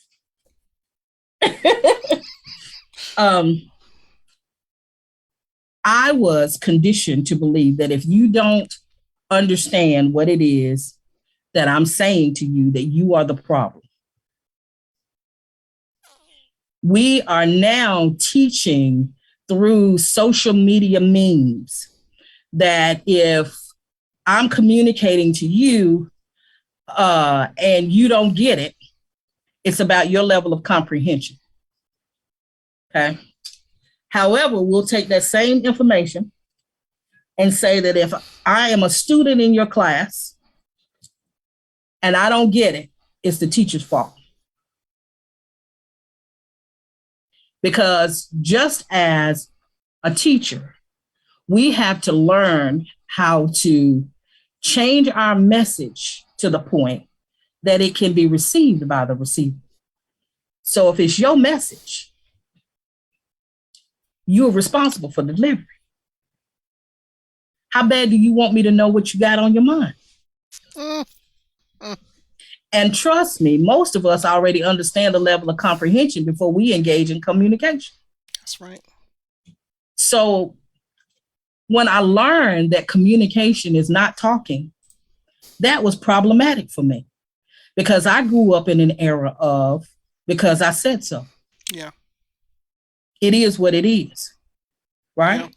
I was conditioned to believe that if you don't understand what it is that I'm saying to you, that you are the problem. We are now teaching through social media memes that if I'm communicating to you and you don't get it, it's about your level of comprehension. Okay. However, we'll take that same information and say that if I am a student in your class and I don't get it, it's the teacher's fault. Because just as a teacher, we have to learn how to change our message to the point that it can be received by the receiver. So if it's your message, you're responsible for the delivery. How bad do you want me to know what you got on your mind? And trust me, most of us already understand the level of comprehension before we engage in communication. That's right. So when I learned that communication is not talking, that was problematic for me because I grew up in an era of because I said so. Yeah. It is what it is, Yeah. right?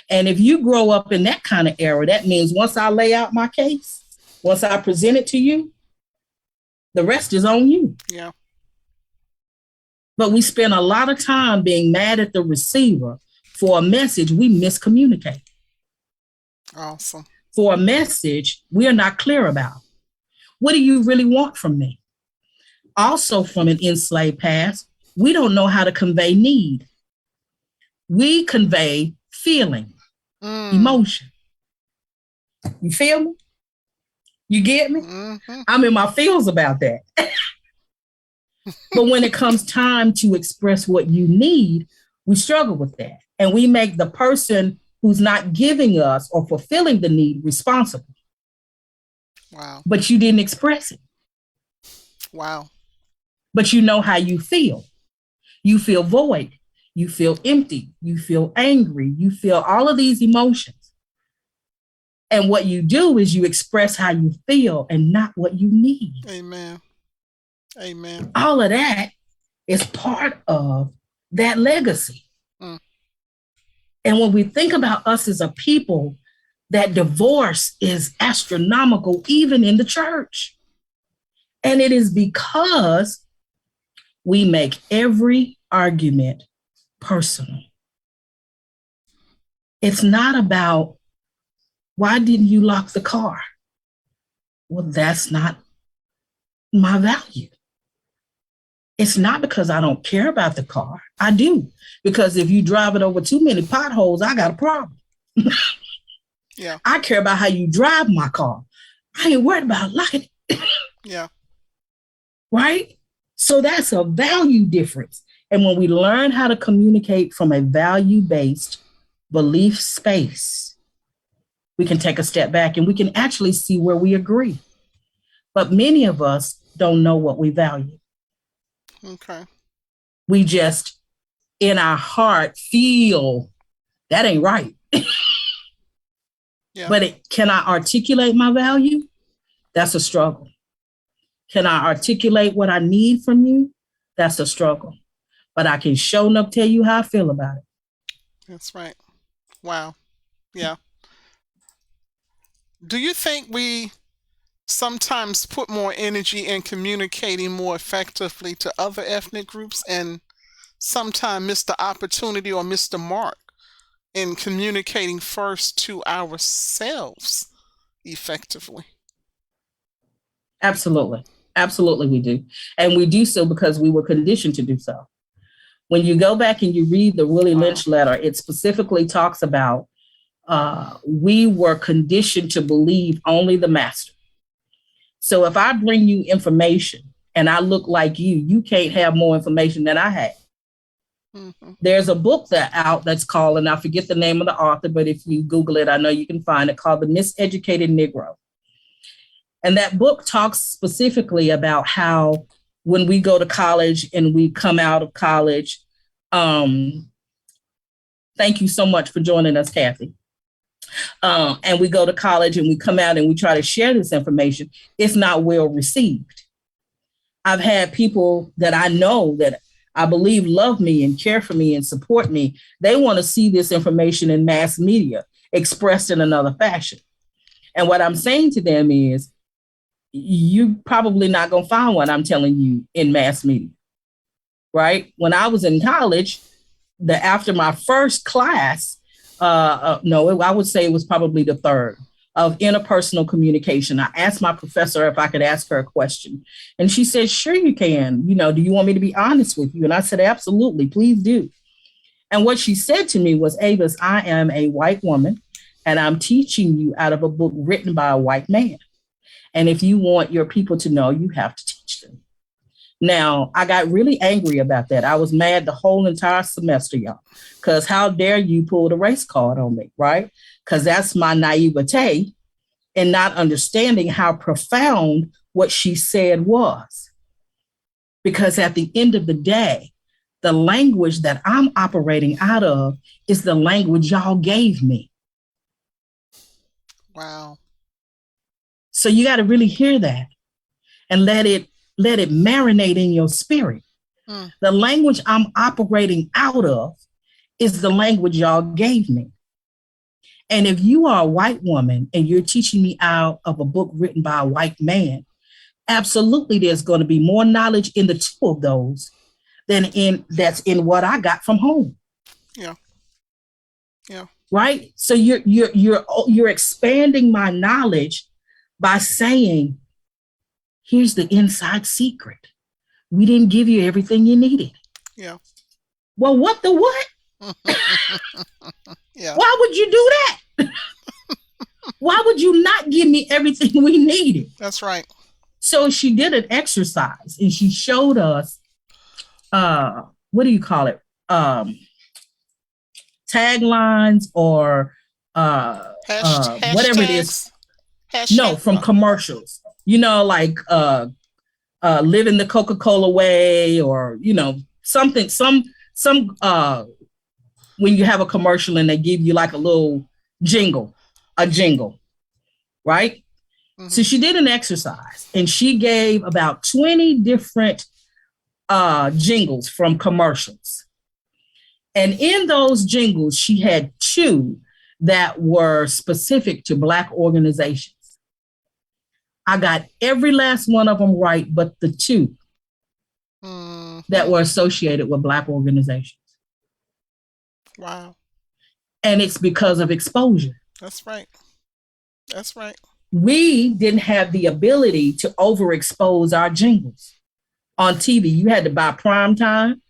And if you grow up in that kind of era, that means once I lay out my case, once I present it to you, the rest is on you. Yeah. But we spend a lot of time being mad at the receiver for a message we miscommunicate, Awesome. for a message we're not clear about. What do you really want from me? Also, from an enslaved past, we don't know how to convey need. We convey feeling, Mm. emotion. You feel me? You get me? Mm-hmm. I'm in my feels about that. But when it comes time to express what you need, we struggle with that. And we make the person who's not giving us or fulfilling the need responsible. Wow. But you didn't express it. Wow. But you know how you feel. You feel void. You feel empty. You feel angry. You feel all of these emotions. And what you do is you express how you feel and not what you need. Amen. Amen. All of that is part of that legacy. Mm. And when we think about us as a people, that divorce is astronomical, even in the church. And it is because we make every argument personal. It's not about why didn't you lock the car? Well, that's not my value. It's not because I don't care about the car. I do. Because if you drive it over too many potholes, I got a problem. Yeah. I care about how you drive my car. I ain't worried about locking it. Yeah. Right? So that's a value difference. And when we learn how to communicate from a value based belief space, we can take a step back and we can actually see where we agree. But many of us don't know what we value. Okay. We just, in our heart, feel that ain't right. Yeah. But can I articulate my value? That's a struggle. Can I articulate what I need from you? That's a struggle. But I can show enough tell you how I feel about it. That's right. Wow. Yeah. Do you think we sometimes put more energy in communicating more effectively to other ethnic groups and sometimes miss the opportunity or miss the mark in communicating first to ourselves effectively? Absolutely. Absolutely, we do. And we do so because we were conditioned to do so. When you go back and you read the Willie Wow. Lynch letter, it specifically talks about we were conditioned to believe only the master. So if I bring you information and I look like you can't have more information than I have. Mm-hmm. There's a book that's called, and I forget the name of the author, but if you Google it, I know you can find it, called The Miseducated Negro. And that book talks specifically about how when we go to college and we come out of college, um, thank you so much for joining us, Kathy. And we go to college and we come out and we try to share this information, it's not well received. I've had people that I know that I believe love me and care for me and support me. They want to see this information in mass media expressed in another fashion. And what I'm saying to them is, you probably not going to find what I'm telling you in mass media, right? When I was in college, after my first class, no, I would say it was probably the third of interpersonal communication. I asked my professor if I could ask her a question, and she said, "Sure, you can. Do you want me to be honest with you?" And I said, "Absolutely, please do." And what she said to me was, "Avis, I am a white woman, and I'm teaching you out of a book written by a white man. And if you want your people to know, you have to teach them." Now, I got really angry about that. I was mad the whole entire semester, y'all, because how dare you pull the race card on me, right? Because that's my naivete and not understanding how profound what she said was. Because at the end of the day, the language that I'm operating out of is the language y'all gave me. Wow. So you got to really hear that. and let it marinate in your spirit. Mm. The language I'm operating out of is the language y'all gave me. And if you are a white woman and you're teaching me out of a book written by a white man, absolutely there's going to be more knowledge in the two of those than in that's in what I got from home. Yeah. Yeah. Right? So you're expanding my knowledge by saying, here's the inside secret. We didn't give you everything you needed. Yeah. Well, what the what? Yeah. Why would you do that? Why would you not give me everything we needed? That's right. So she did an exercise and she showed us what do you call it? Taglines or whatever it is. Hashtags. No, Hashtag. from Oh. commercials. Like living the Coca-Cola way, or something, some when you have a commercial and they give you like a little jingle, right? Mm-hmm. So she did an exercise and she gave about 20 different jingles from commercials. And in those jingles, she had two that were specific to Black organizations. I got every last one of them right, but the two that were associated with Black organizations. Wow. And it's because of exposure. That's right. That's right. We didn't have the ability to overexpose our jingles on TV. You had to buy prime time,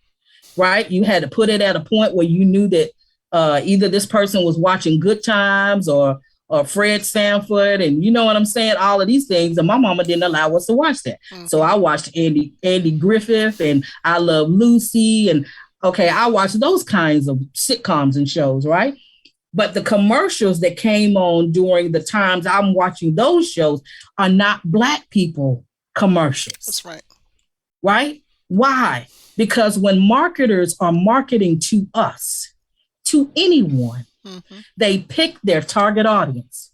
right? You had to put it at a point where you knew that either this person was watching Good Times or Fred Sanford, and you know what I'm saying? All of these things, and my mama didn't allow us to watch that. Mm-hmm. So I watched Andy Griffith and I Love Lucy, and okay, I watched those kinds of sitcoms and shows, right? But the commercials that came on during the times I'm watching those shows are not Black people commercials. That's right. Right? Why? Because when marketers are marketing to us, to anyone, they pick their target audience.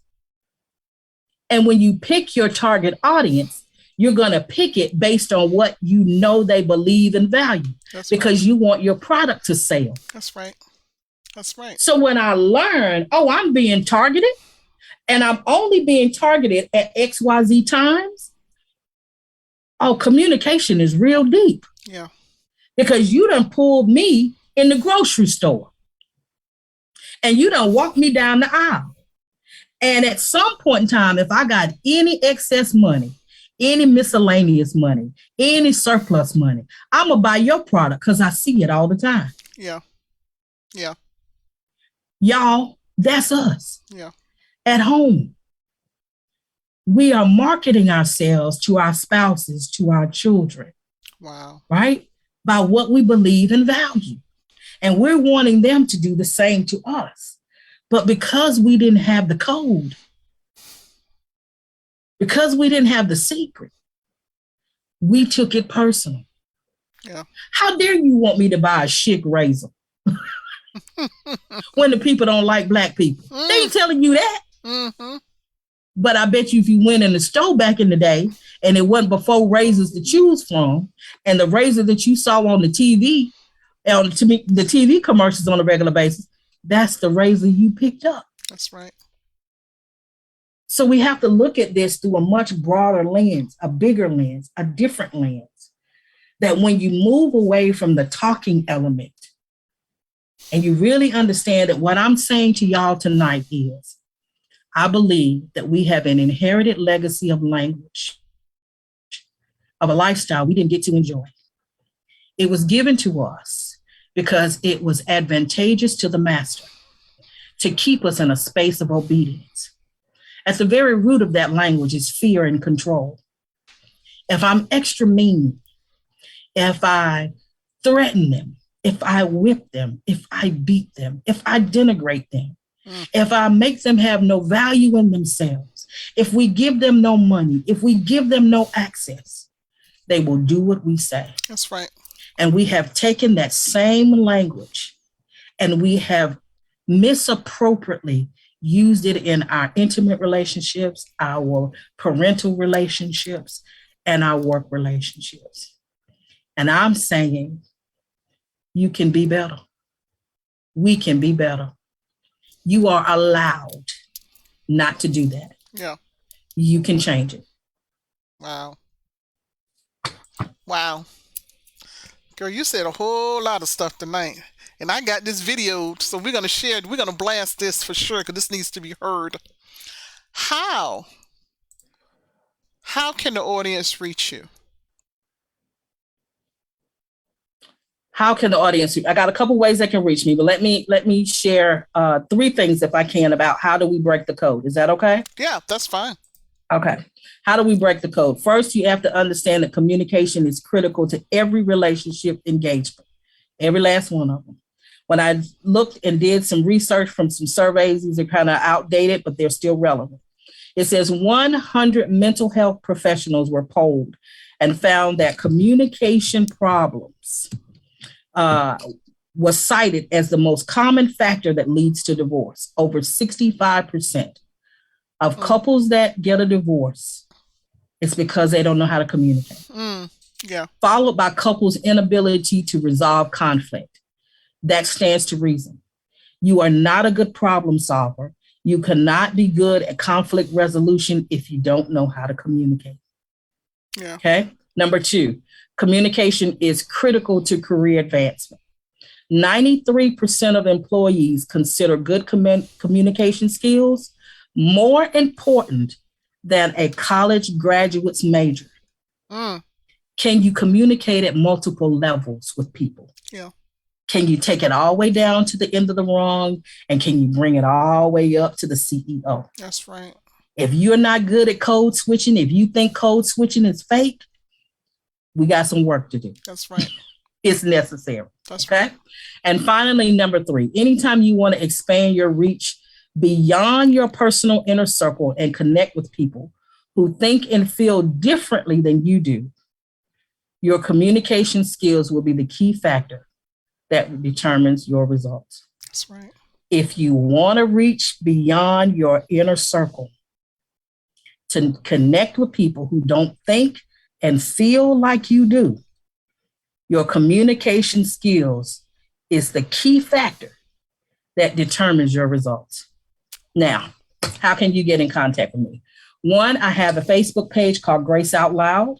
And when you pick your target audience, you're going to pick it based on what you know they believe and value. That's because right. You want your product to sell. That's right. That's right. So when I learn, I'm being targeted and I'm only being targeted at XYZ times, communication is real deep. Yeah. Because you done pulled me in the grocery store and you done walked me down the aisle. And at some point in time, if I got any excess money, any miscellaneous money, any surplus money, I'm going to buy your product because I see it all the time. Yeah. Yeah. Y'all, that's us. Yeah. At home. We are marketing ourselves to our spouses, to our children. Wow. Right? By what we believe and value. And we're wanting them to do the same to us. But because we didn't have the code, because we didn't have the secret, we took it personal. Yeah. How dare you want me to buy a Schick razor when the people don't like Black people? They ain't telling you that. Mm-hmm. But I bet you if you went in the store back in the day and it wasn't before razors to choose from, and the razor that you saw on the TV, to me, the TV commercials on a regular basis, that's the razor you picked up. That's right. So we have to look at this through a much broader lens, a bigger lens, a different lens. That when you move away from the talking element and you really understand that what I'm saying to y'all tonight is, I believe that we have an inherited legacy of language, of a lifestyle we didn't get to enjoy. It was given to us because it was advantageous to the master to keep us in a space of obedience. At the very root of that language is fear and control. If I'm extra mean, if I threaten them, if I whip them, if I beat them, if I denigrate them, if I make them have no value in themselves, if we give them no money, if we give them no access, they will do what we say. That's right. And we have taken that same language and we have misappropriately used it in our intimate relationships, our parental relationships, and our work relationships. And I'm saying you can be better. We can be better. You are allowed not to do that. Yeah. You can change it. Wow. Wow. Girl, you said a whole lot of stuff tonight. And I got this video, so we're going to share it. We're going to blast this for sure because this needs to be heard. How? How can the audience reach you? How can the audience? I got a couple ways they can reach me, but let me share three things if I can about how do we break the code. Is that okay? Yeah, that's fine. Okay. How do we break the code? First, you have to understand that communication is critical to every relationship engagement, every last one of them. When I looked and did some research from some surveys, these are kind of outdated, but they're still relevant. It says 100 mental health professionals were polled and found that communication problems uh, was cited as the most common factor that leads to divorce. Over 65% of couples that get a divorce, it's because they don't know how to communicate. Yeah. Followed by couples' inability to resolve conflict. That stands to reason. You are not a good problem solver. You cannot be good at conflict resolution if you don't know how to communicate. Yeah. Okay. Number two, communication is critical to career advancement. 93% of employees consider good communication skills more important than a college graduate's major. Can you communicate at multiple levels with people? Yeah. Can you take it all the way down to the end of the rung? And can you bring it all the way up to the CEO? That's right. If you're not good at code switching, if you think code switching is fake, we got some work to do. That's right. It's necessary. That's okay. Right. And finally, number three, anytime you want to expand your reach beyond your personal inner circle and connect with people who think and feel differently than you do, your communication skills will be the key factor that determines your results. That's right. If you want to reach beyond your inner circle to connect with people who don't think and feel like you do, your communication skills is the key factor that determines your results. Now, how can you get in contact with me? One, I have a Facebook page called Grace Out Loud.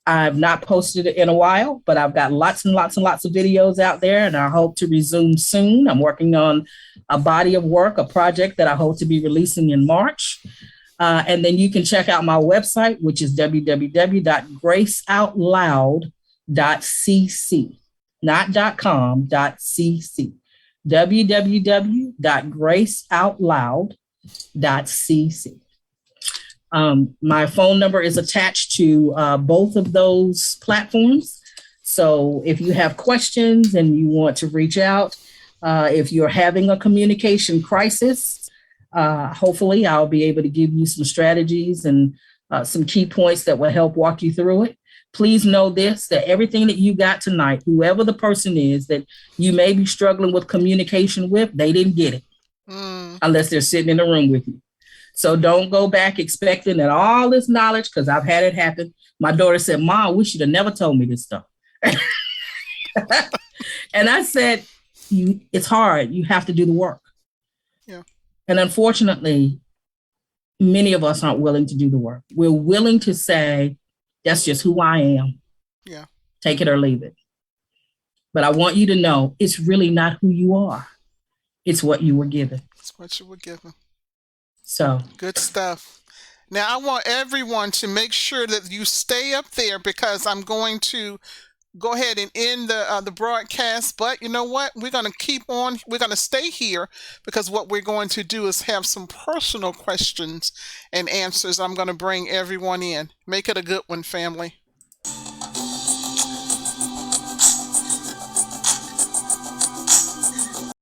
I've not posted it in a while, but I've got lots and lots and lots of videos out there, and I hope to resume soon. I'm working on a body of work, a project that I hope to be releasing in March. And then you can check out my website, which is www.graceoutloud.cc, not .com, .cc. www.graceoutloud.cc. My phone number is attached to both of those platforms. So if you have questions and you want to reach out, if you're having a communication crisis, hopefully I'll be able to give you some strategies and some key points that will help walk you through it. Please know this, that everything that you got tonight, whoever the person is that you may be struggling with communication with, they didn't get it unless they're sitting in the room with you. So don't go back expecting that all this knowledge, because I've had it happen. My daughter said, Mom, we should have never told me this stuff. And I said, it's hard. You have to do the work. Yeah. And unfortunately, many of us aren't willing to do the work. We're willing to say, that's just who I am. Yeah. Take it or leave it. But I want you to know it's really not who you are. It's what you were given. It's what you were given. So good stuff. Now I want everyone to make sure that you stay up there because I'm going to go ahead and end the broadcast. But you know what? We're going to keep on. We're going to stay here because what we're going to do is have some personal questions and answers. I'm going to bring everyone in. Make it a good one, family.